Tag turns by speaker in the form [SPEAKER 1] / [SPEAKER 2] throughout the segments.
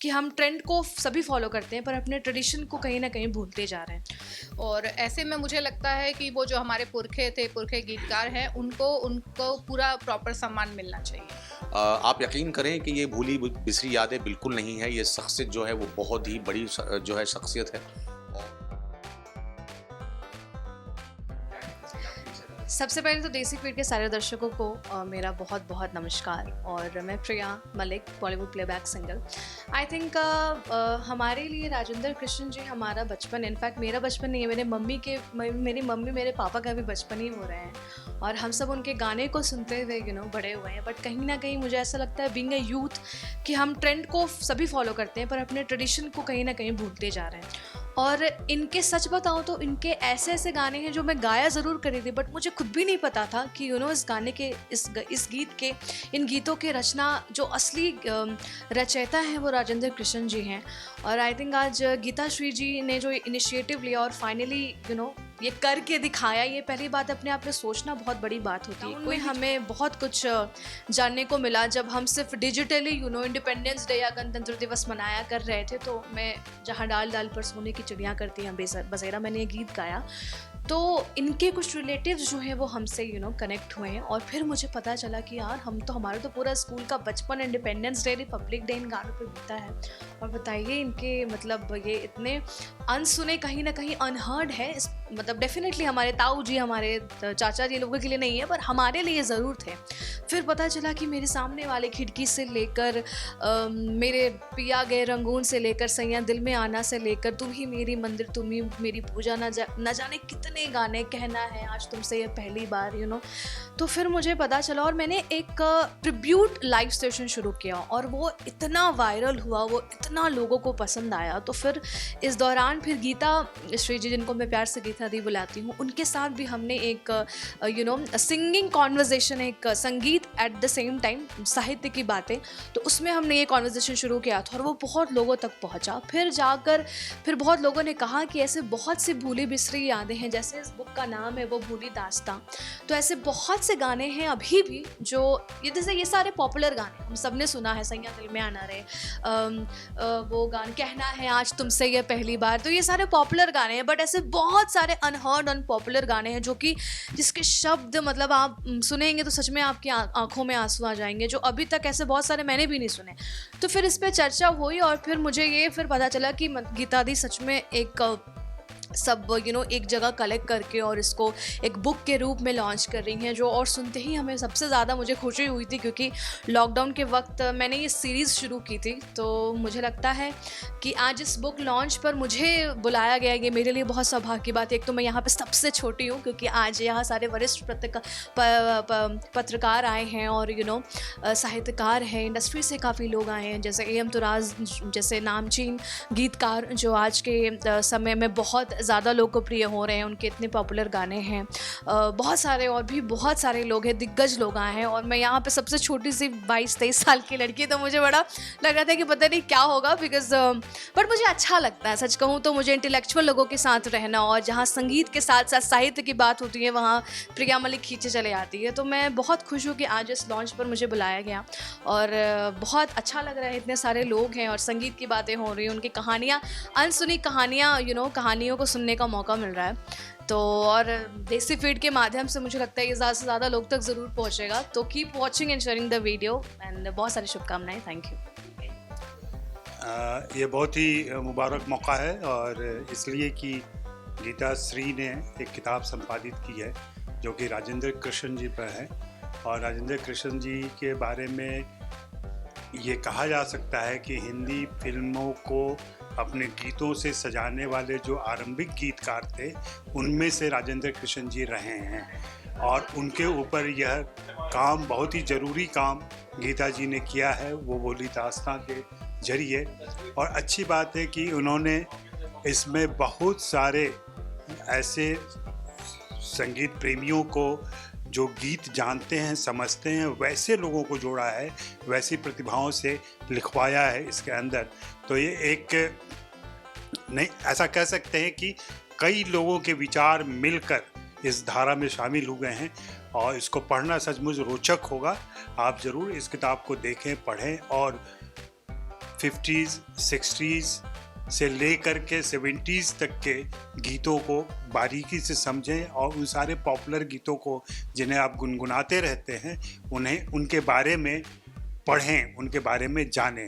[SPEAKER 1] कि हम ट्रेंड को सभी फॉलो करते हैं पर अपने ट्रेडिशन को कहीं ना कहीं भूलते जा रहे हैं।
[SPEAKER 2] और ऐसे में मुझे लगता है कि वो जो हमारे पुरखे गीतकार हैं उनको उनको पूरा प्रॉपर सम्मान मिलना चाहिए।
[SPEAKER 3] आप यकीन करें कि ये भूली बिसरी यादें बिल्कुल नहीं है। ये शख्सियत जो है वो बहुत ही बड़ी जो है शख्सियत है।
[SPEAKER 1] सबसे पहले तो देसी फीड के सारे दर्शकों को मेरा बहुत बहुत नमस्कार। और मैं Priya Malik, Bollywood playback singer. I think हमारे लिए राजेंद्र कृष्ण जी हमारा बचपन, इनफैक्ट मेरा बचपन नहीं है, मेरी मम्मी मेरे पापा का भी बचपन ही हो रहे हैं और हम सब उनके गाने को सुनते हुए बड़े हुए हैं। बट कहीं ना कहीं मुझे ऐसा लगता है बीइंग अ यूथ कि हम ट्रेंड को सभी फॉलो करते हैं पर अपने ट्रेडिशन को कहीं ना कहीं भूलते जा रहे हैं। और इनके सच बताऊँ तो इनके ऐसे ऐसे गाने हैं जो मैं गाया ज़रूर करी थी बट मुझे खुद भी नहीं पता था कि इस गाने के इस गीत के, इन गीतों के रचना जो असली रचयिता हैं वो राजेंद्र कृष्ण जी हैं। और आई थिंक आज गीता श्री जी ने जो इनिशिएटिव लिया और फाइनली ये करके दिखाया, ये पहली बात अपने आप में सोचना बहुत बड़ी बात होती है। कोई हमें बहुत कुछ जानने को मिला जब हम सिर्फ डिजिटली इंडिपेंडेंस डे या गणतंत्र दिवस मनाया कर रहे थे। तो मैं जहाँ डाल डाल पर सोने की चिड़िया करती हैं बसेरा, मैंने ये गीत गाया तो इनके कुछ रिलेटिव्स जो हैं वो हमसे कनेक्ट हुए हैं। और फिर मुझे पता चला कि यार हमारा तो पूरा स्कूल का बचपन independence day, Republic day in गानों पे बीता है। और बताइए इनके मतलब ये इतने अनसुने, कहीं ना कहीं अनहर्ड है। मतलब डेफिनेटली हमारे ताऊ जी, हमारे चाचा जी लोगों के लिए नहीं है पर हमारे लिए ज़रूर थे। फिर पता चला कि मेरे सामने वाले खिड़की से लेकर मेरे पिया गए रंगून से लेकर सैया दिल में आना से लेकर तुम ही मेरी मंदिर तुम ही मेरी पूजा, न जाने कितने गाने, कहना है आज तुमसे ये पहली बार तो फिर मुझे पता चला और मैंने एक ट्रिब्यूट लाइव सेशन शुरू किया और वो इतना वायरल हुआ, वो इतना लोगों को पसंद आया। तो फिर इस दौरान फिर गीता श्री जी, जिनको मैं प्यार से गीता दी बुलाती हूँ, उनके साथ भी हमने एक सिंगिंग कॉन्वर्जेशन, एक संगीत एट द सेम टाइम साहित्य की बातें, तो उसमें हमने ये कॉन्वर्जेशन शुरू किया था और वो बहुत लोगों तक पहुँचा। फिर बहुत लोगों ने कहा कि ऐसे बहुत सी भूली बिसरी यादें हैं, जैसे इस बुक का नाम है वो भूली दास्तां। तो ऐसे बहुत से गाने हैं अभी भी जो जैसे ये सारे पॉपुलर गाने हम सब ने सुना है, सैया दिल में आना रे, वो गाना कहना है आज तुमसे ये पहली बार, तो ये सारे पॉपुलर गाने हैं। बट ऐसे बहुत सारे अनहर्ड अनपॉपुलर गाने हैं जो कि जिसके शब्द मतलब आप सुनेंगे तो सच में आपकी आंखों में आंसू आ जाएंगे, जो अभी तक ऐसे बहुत सारे मैंने भी नहीं सुने। तो फिर इस पर चर्चा हुई और फिर मुझे ये फिर पता चला कि गीता दी सच में एक सब एक जगह कलेक्ट करके और इसको एक बुक के रूप में लॉन्च कर रही हैं। जो और सुनते ही हमें सबसे ज़्यादा मुझे खुशी हुई थी क्योंकि लॉकडाउन के वक्त मैंने ये सीरीज़ शुरू की थी। तो मुझे लगता है कि आज इस बुक लॉन्च पर मुझे बुलाया गया, ये मेरे लिए बहुत सौभाग्य की बात है। एक तो मैं यहाँ पे सबसे छोटी हूँ क्योंकि आज यहाँ सारे वरिष्ठ पत्रकार आए हैं और साहित्यकार हैं, इंडस्ट्री से काफ़ी लोग आए हैं, जैसे AM तुराज जैसे नामचीन गीतकार जो आज के समय में बहुत ज़्यादा लोकप्रिय हो रहे हैं, उनके इतने पॉपुलर गाने हैं। बहुत सारे और भी बहुत सारे लोग हैं, दिग्गज लोग आए हैं और मैं यहाँ पे सबसे छोटी सी 22-23 साल की लड़की, तो मुझे बड़ा लग रहा था कि पता नहीं क्या होगा बिकॉज बट मुझे अच्छा लगता है। सच कहूँ तो मुझे इंटेलेक्चुअल लोगों के साथ रहना और जहाँ संगीत के साथ साथ साहित्य की बात होती है वहाँ प्रिया मलिक खींचे चले आती है। तो मैं बहुत खुश हूँ कि आज इस लॉन्च पर मुझे बुलाया गया और बहुत अच्छा लग रहा है। इतने सारे लोग हैं और संगीत की बातें हो रही हैं, उनकी कहानियाँ, अनसुनी कहानियाँ कहानियों को सुनने का मौका मिल रहा है। तो और देसी फीड के माध्यम से मुझे लगता है ये ज़्यादा से ज़्यादा लोग तक ज़रूर पहुँचेगा। तो keep watching and sharing the video and बहुत सारी शुभकामनाएं। Thank you.
[SPEAKER 4] ये बहुत ही मुबारक मौका है और इसलिए कि गीता श्री ने एक किताब संपादित की है जो कि राजेंद्र कृष्ण जी पर है। और राजेंद्र कृष्ण जी के बारे में ये कहा जा सकता है कि हिंदी फिल्मों को अपने गीतों से सजाने वाले जो आरंभिक गीतकार थे उनमें से राजेंद्र कृष्ण जी रहे हैं और उनके ऊपर यह काम, बहुत ही ज़रूरी काम गीता जी ने किया है वो भूली दास्तां के जरिए। और अच्छी बात है कि उन्होंने इसमें बहुत सारे ऐसे संगीत प्रेमियों को जो गीत जानते हैं, समझते हैं, वैसे लोगों को जोड़ा है, वैसी प्रतिभाओं से लिखवाया है इसके अंदर। तो ये एक नहीं, ऐसा कह सकते हैं कि कई लोगों के विचार मिलकर इस धारा में शामिल हो गए हैं और इसको पढ़ना सचमुच रोचक होगा। आप ज़रूर इस किताब को देखें, पढ़ें और 50s 60s से लेकर के 70s तक के गीतों को बारीकी से समझें और उन सारे पॉपुलर गीतों को जिन्हें आप गुनगुनाते रहते हैं उन्हें उनके बारे में पढ़ें, उनके बारे में जानें।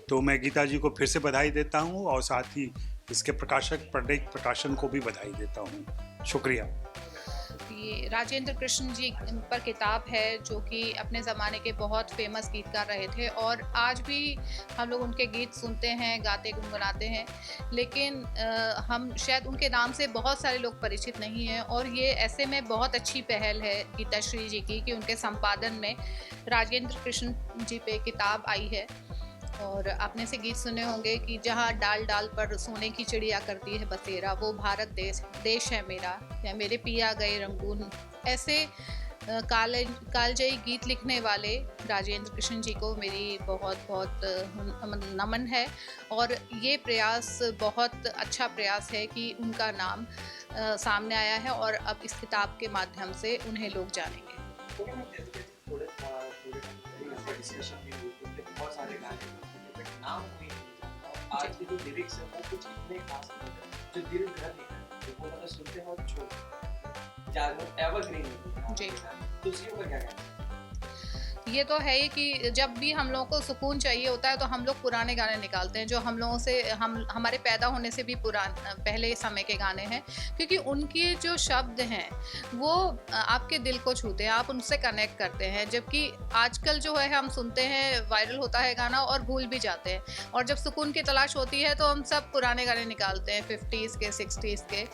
[SPEAKER 4] तो मैं गीता जी को फिर से बधाई देता हूँ और साथ ही इसके प्रकाशक पंडित प्रकाशन को भी बधाई देता हूँ। शुक्रिया।
[SPEAKER 2] ये राजेंद्र कृष्ण जी पर किताब है जो कि अपने ज़माने के बहुत फेमस गीतकार रहे थे और आज भी हम लोग उनके गीत सुनते हैं, गाते गुनगुनाते हैं, लेकिन हम शायद उनके नाम से बहुत सारे लोग परिचित नहीं हैं। और ये ऐसे में बहुत अच्छी पहल है गीताश्री जी की कि उनके संपादन में राजेंद्र कृष्ण जी पे किताब आई है। और आपने से गीत सुने होंगे कि जहाँ डाल डाल पर सोने की चिड़िया करती है बसेरा, वो भारत देश है मेरा, या मेरे पिया गए रंगून। ऐसे कालजयी गीत लिखने वाले राजेंद्र कृष्ण जी को मेरी बहुत बहुत नमन है। और ये प्रयास बहुत अच्छा प्रयास है कि उनका नाम सामने आया है और अब इस किताब के माध्यम से उन्हें लोग जानेंगे।
[SPEAKER 5] बहुत सारे गाने बट नाम कोई नहीं। आज के जो लिरिक्स है वो कुछ इतने खास नहीं है जो दिल घर नहीं वो मतलब सुनते हैं और छोड़ जानो एवरग्रीन
[SPEAKER 2] जी।
[SPEAKER 5] तो उसके ऊपर क्या कहना है?
[SPEAKER 2] ये तो है ही कि जब भी हम लोगों को सुकून चाहिए होता है तो हम लोग पुराने गाने निकालते हैं जो हम लोगों से हमारे पैदा होने से भी पहले समय के गाने हैं, क्योंकि उनके जो शब्द हैं वो आपके दिल को छूते हैं, आप उनसे कनेक्ट करते हैं। जबकि आजकल जो है हम सुनते हैं वायरल होता है गाना और भूल भी जाते हैं, और जब सुकून की तलाश होती है तो हम सब पुराने गाने निकालते हैं 50s के 60s के।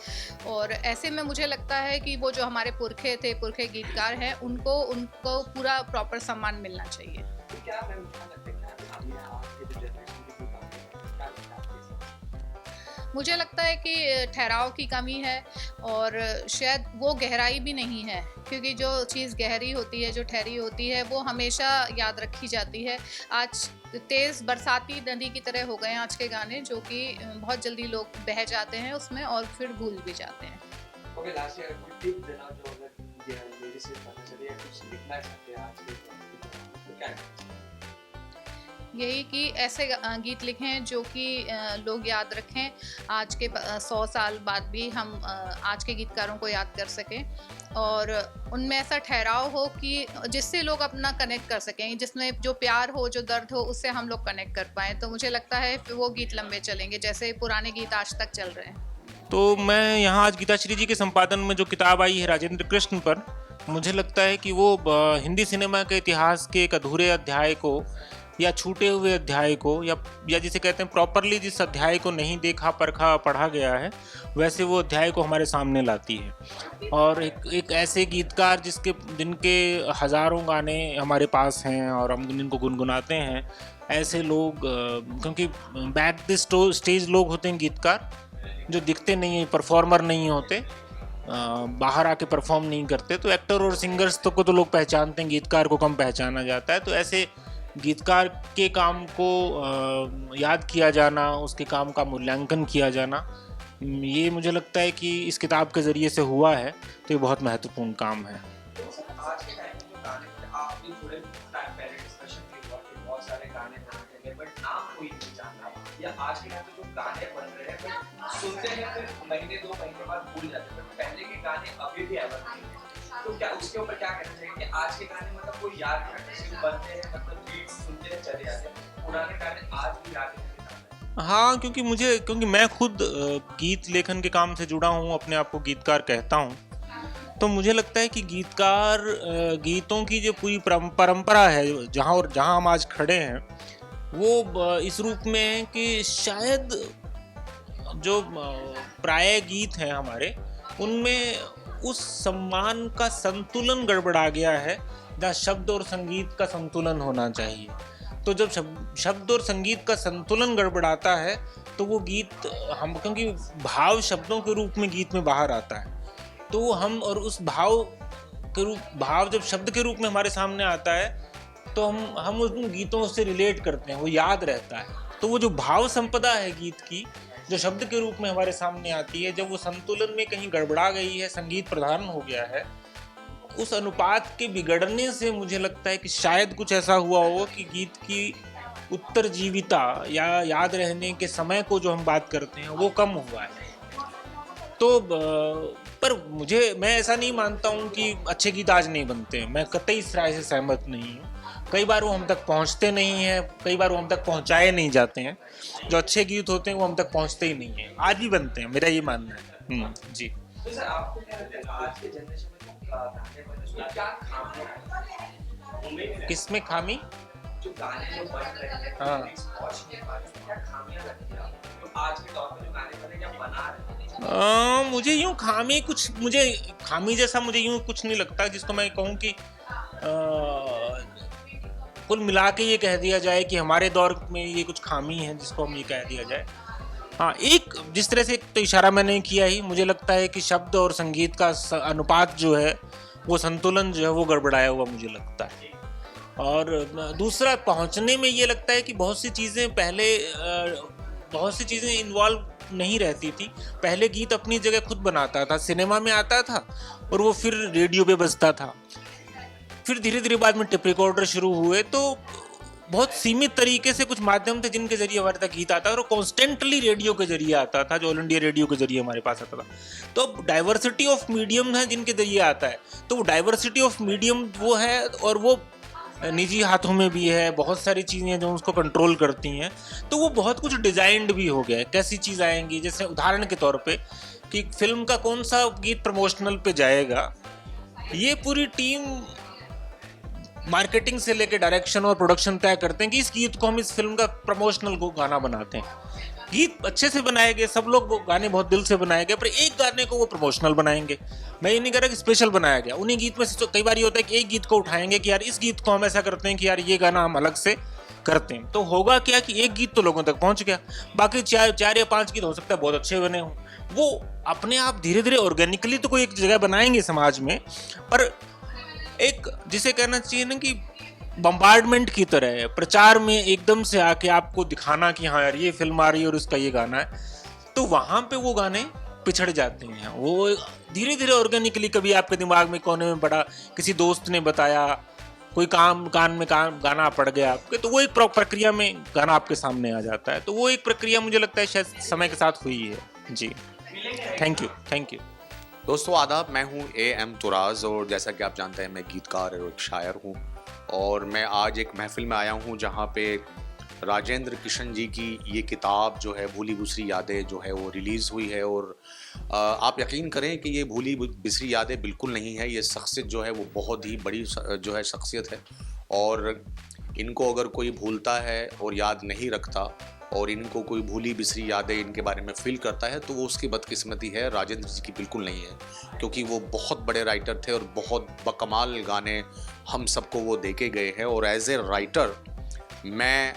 [SPEAKER 2] और ऐसे में मुझे लगता है कि वो जो हमारे पुरखे गीतकार हैं उनको पूरा प्रॉपर सम्मान मिलना चाहिए।
[SPEAKER 5] तो क्या मैम क्या लगता है क्या सामने आज के जो जनरेशन की क्या लगता है?
[SPEAKER 2] मुझे लगता है कि ठहराव की कमी है और शायद वो गहराई भी नहीं है, क्योंकि जो चीज़ गहरी होती है, जो ठहरी होती है, वो हमेशा याद रखी जाती है। आज तेज़ बरसाती नदी की तरह हो गए हैं आज के गाने, जो कि बहुत जल्दी लोग बह जाते हैं उसमें और फिर भूल भी जाते हैं।
[SPEAKER 5] ओके, लास्ट ईयर कोई टिप देना जो अगर ये मेरे से पता चले या कुछ लिखना चाहते हैं आज के तो क्या है?
[SPEAKER 2] यही कि ऐसे गीत लिखें जो कि लोग याद रखें, आज के 100 साल बाद भी हम आज के गीतकारों को याद कर सकें, और उनमें ऐसा ठहराव हो कि जिससे लोग अपना कनेक्ट कर सकें, जिसमें जो प्यार हो, जो दर्द हो, उससे हम लोग कनेक्ट कर पाएँ। तो मुझे लगता है वो गीत लंबे चलेंगे जैसे पुराने गीत आज तक चल रहे हैं।
[SPEAKER 6] तो मैं यहाँ आज गीताश्री जी के संपादन में जो किताब आई है राजेंद्र कृष्ण पर, मुझे लगता है कि वो हिंदी सिनेमा के इतिहास के एक अधूरे अध्याय को या छूटे हुए अध्याय को या जिसे कहते हैं प्रॉपरली जिस अध्याय को नहीं देखा परखा पढ़ा गया है, वैसे वो अध्याय को हमारे सामने लाती है। और एक ऐसे गीतकार जिनके हज़ारों गाने हमारे पास हैं और हम जिनको गुनगुनाते हैं, ऐसे लोग क्योंकि बैक द स्टेज लोग होते हैं गीतकार, जो दिखते नहीं हैं, परफॉर्मर नहीं होते, बाहर आके परफॉर्म नहीं करते, तो एक्टर और सिंगर्स को तो लोग पहचानते हैं, गीतकार को कम पहचाना जाता है। तो ऐसे गीतकार के काम को याद किया जाना, उसके काम का मूल्यांकन किया जाना, ये मुझे लगता है कि इस किताब के ज़रिए से हुआ है, तो ये बहुत महत्वपूर्ण काम है।
[SPEAKER 5] आज के टाइम में जो गाने आप भी थोड़े टाइम पहले डिस्कशन भी हुआ कि बहुत सारे गाने बनते हैं बट नाम कोई नहीं जानता, या आज के टाइम में जो गाने बन रहे हैं बट सुनते हैं फिर महीने 2 महीने बाद भूल जाते हैं, बट पहले के गाने अभी भी एवरग्रीन हैं। तो क्या उसके ऊपर क्या कहना चाहिए कि आज के गाने मतलब कोई याद नहीं रखता, सिर्फ बनते हैं, मतलब बीट्स सुनते हैं चले जाते हैं, पुराने गाने आज भी याद नहीं।
[SPEAKER 6] हाँ, क्योंकि मैं खुद गीत लेखन के काम से जुड़ा हूँ, अपने आप को गीतकार कहता हूँ, तो मुझे लगता है कि गीतकार गीतों की जो पूरी परंपरा है जहाँ हम आज खड़े हैं, वो इस रूप में है कि शायद जो प्राय गीत हैं हमारे, उनमें उस सम्मान का संतुलन गड़बड़ा गया है जहाँ शब्द और संगीत का संतुलन होना चाहिए। तो जब शब्द और संगीत का संतुलन गड़बड़ाता है तो वो गीत हम, क्योंकि भाव शब्दों के रूप में गीत में बाहर आता है, तो हम और उस भाव जब शब्द के रूप में हमारे सामने आता है तो हम उन गीतों से रिलेट करते हैं, वो याद रहता है। तो वो जो भाव संपदा है गीत की, जो शब्द के रूप में हमारे सामने आती है, जब वो संतुलन में कहीं गड़बड़ा गई है, संगीत प्रधान हो गया है, उस अनुपात के बिगड़ने से मुझे लगता है कि शायद कुछ ऐसा हुआ हो कि गीत की उत्तरजीविता या याद रहने के समय को जो हम बात करते हैं वो कम हुआ है। तो पर मैं ऐसा नहीं मानता हूँ कि अच्छे गीत आज नहीं बनते हैं। मैं कतई इस राय से सहमत नहीं हूँ। कई बार वो हम तक पहुँचते नहीं हैं, कई बार वो हम तक पहुँचाए नहीं जाते हैं। जो अच्छे गीत होते हैं वो हम तक पहुँचते ही नहीं हैं। आज भी बनते हैं, मेरा ये मानना है। जी।
[SPEAKER 5] तो सर आपको क्या लगता है आज के जनरेशन में जो गाने बन रहे हैं क्या खामियां हैं?
[SPEAKER 6] किसमें खामी?
[SPEAKER 5] जो गाने जो बन रहे हैं
[SPEAKER 6] हाँ।
[SPEAKER 5] पहुंच नहीं पा रहे, क्या खामियां लगती हैं आपको? तो आज के दौर में जो गाने बन रहे हैं या बना रहे हैं
[SPEAKER 6] मुझे यूं खामी जैसा मुझे यूं कुछ नहीं लगता जिसको मैं कहूँ कि कुल मिला के ये कह दिया जाए कि हमारे दौर में ये कुछ खामी है जिसको हम ये कह दिया जाए। हाँ, एक जिस तरह से तो इशारा मैंने किया ही, मुझे लगता है कि शब्द और संगीत का अनुपात जो है वो संतुलन जो है वो गड़बड़ाया हुआ मुझे लगता है। और दूसरा, पहुंचने में ये लगता है कि बहुत सी चीज़ें इन्वॉल्व नहीं रहती थी। पहले गीत अपनी जगह खुद बनाता था, सिनेमा में आता था और वो फिर रेडियो पे बजता था। फिर धीरे धीरे बाद में टेप रिकॉर्डर शुरू हुए तो बहुत सीमित तरीके से कुछ माध्यम थे जिनके जरिए हमारे तक गीत आता था और कॉन्स्टेंटली रेडियो के जरिए आता था, जो ऑल इंडिया रेडियो के जरिए हमारे पास आता था। तो अब डाइवर्सिटी ऑफ मीडियम है जिनके जरिए आता है, तो वो डाइवर्सिटी ऑफ मीडियम वो है और वो निजी हाथों में भी है। बहुत सारी चीज़ें जो उसको कंट्रोल करती हैं, तो वो बहुत कुछ डिजाइंड भी हो गया है। कैसी चीज़ आएंगी, जैसे उदाहरण के तौर पे कि फिल्म का कौन सा गीत प्रमोशनल पे जाएगा, ये पूरी टीम मार्केटिंग से लेकर डायरेक्शन और प्रोडक्शन तय करते हैं कि इस गीत को हम इस फिल्म का प्रमोशनल को गाना बनाते हैं। गीत अच्छे से बनाए गए, सब लोग वो गाने बहुत दिल से बनाए गए, पर एक गाने को वो प्रमोशनल बनाएंगे। मैं ये नहीं कह रहा कि स्पेशल बनाया गया, उन्हीं गीत में से तो कई बार ये होता है कि एक गीत को उठाएंगे कि यार इस गीत को हम ऐसा करते हैं कि यार ये गाना हम अलग से करते हैं। तो होगा क्या कि एक गीत तो लोगों तक पहुंच गया, बाकी चार या 5 गीत हो सकता है बहुत अच्छे बने हों, वो अपने आप धीरे धीरे ऑर्गेनिकली तो कोई एक जगह बनाएंगे समाज में, पर एक जिसे कहना चाहिए ना कि बम्बार्डमेंट की तरह है, प्रचार में एकदम से आके आपको दिखाना कि हाँ यार ये फिल्म आ रही है और इसका ये गाना है, तो वहाँ पे वो गाने पिछड़ जाते हैं। वो धीरे धीरे ऑर्गेनिकली कभी आपके दिमाग में कोने में पड़ा, किसी दोस्त ने बताया, कोई कान में गाना पड़ गया आपके, तो वो एक प्रक्रिया में गाना आपके सामने आ जाता है। तो वो एक प्रक्रिया मुझे लगता है शायद समय के साथ हुई है। जी, थैंक यू।
[SPEAKER 3] दोस्तों आदाब, मैं हूँ AM तुराज और जैसा कि आप जानते हैं मैं गीतकार और एक शायर हूँ, और मैं आज एक महफिल में आया हूँ जहाँ पे राजेंद्र किशन जी की ये किताब जो है भूली बिसरी यादें जो है वो रिलीज़ हुई है। और आप यकीन करें कि ये भूली बिसरी यादें बिल्कुल नहीं है। ये शख्सियत जो है वो बहुत ही बड़ी जो है शख्सियत है, और इनको अगर कोई भूलता है और याद नहीं रखता और इनको कोई भूली बिसरी यादें इनके बारे में फील करता है तो वो उसकी बदकिस्मती है। राजेंद्र जी की बिल्कुल नहीं है, क्योंकि वो बहुत बड़े राइटर थे और बहुत बकमाल गाने हम सबको वो दे के गए हैं। और एज ए राइटर मैं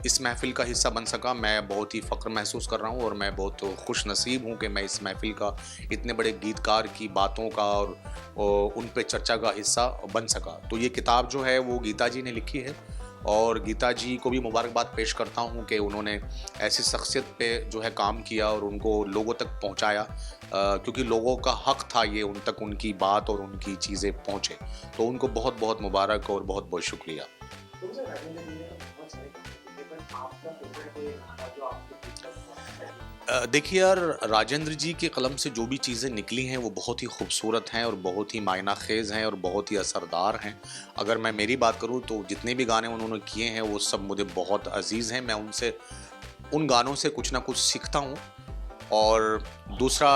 [SPEAKER 3] इस महफिल का हिस्सा बन सका, मैं बहुत ही फ़ख्र महसूस कर रहा हूँ और मैं बहुत खुश नसीब हूँ कि मैं इस महफिल का, इतने बड़े गीतकार की बातों का और उन पे चर्चा का हिस्सा बन सका। तो ये किताब जो है वो गीता जी ने लिखी है, और गीता जी को भी मुबारकबाद पेश करता हूँ कि उन्होंने ऐसी शख्सियत पे जो है काम किया और उनको लोगों तक पहुँचाया, क्योंकि लोगों का हक़ था ये उन तक उनकी बात और उनकी चीज़ें पहुँचे। तो उनको बहुत बहुत मुबारक और बहुत बहुत शुक्रिया। देखिए यार, राजेंद्र जी के कलम से जो भी चीज़ें निकली हैं वो बहुत ही खूबसूरत हैं और बहुत ही मायना खेज़ हैं और बहुत ही असरदार हैं। अगर मैं मेरी बात करूँ तो जितने भी गाने उन्होंने किए हैं वो सब मुझे बहुत अजीज़ हैं। मैं उनसे उन गानों से कुछ ना कुछ सीखता हूँ। और दूसरा,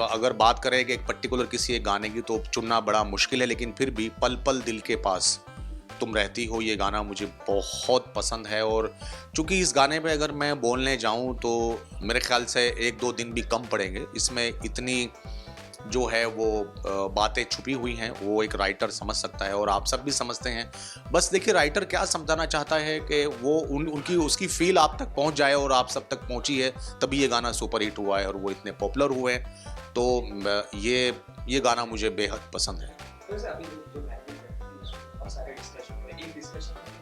[SPEAKER 3] अगर बात करें कि एक पर्टिकुलर किसी एक गाने की तो चुनना बड़ा मुश्किल है, लेकिन फिर भी पल पल दिल के पास तुम रहती हो, ये गाना मुझे बहुत पसंद है। और चूँकि इस गाने पे अगर मैं बोलने जाऊँ तो मेरे ख्याल से 1-2 दिन भी कम पड़ेंगे। इसमें इतनी जो है वो बातें छुपी हुई हैं, वो एक राइटर समझ सकता है और आप सब भी समझते हैं। बस देखिए राइटर क्या समझाना चाहता है कि वो उसकी फील आप तक पहुंच जाए, और आप सब तक पहुंची है तभी ये गाना सुपर हिट हुआ है और वो इतने पॉपुलर हुए हैं। तो ये गाना मुझे बेहद पसंद है।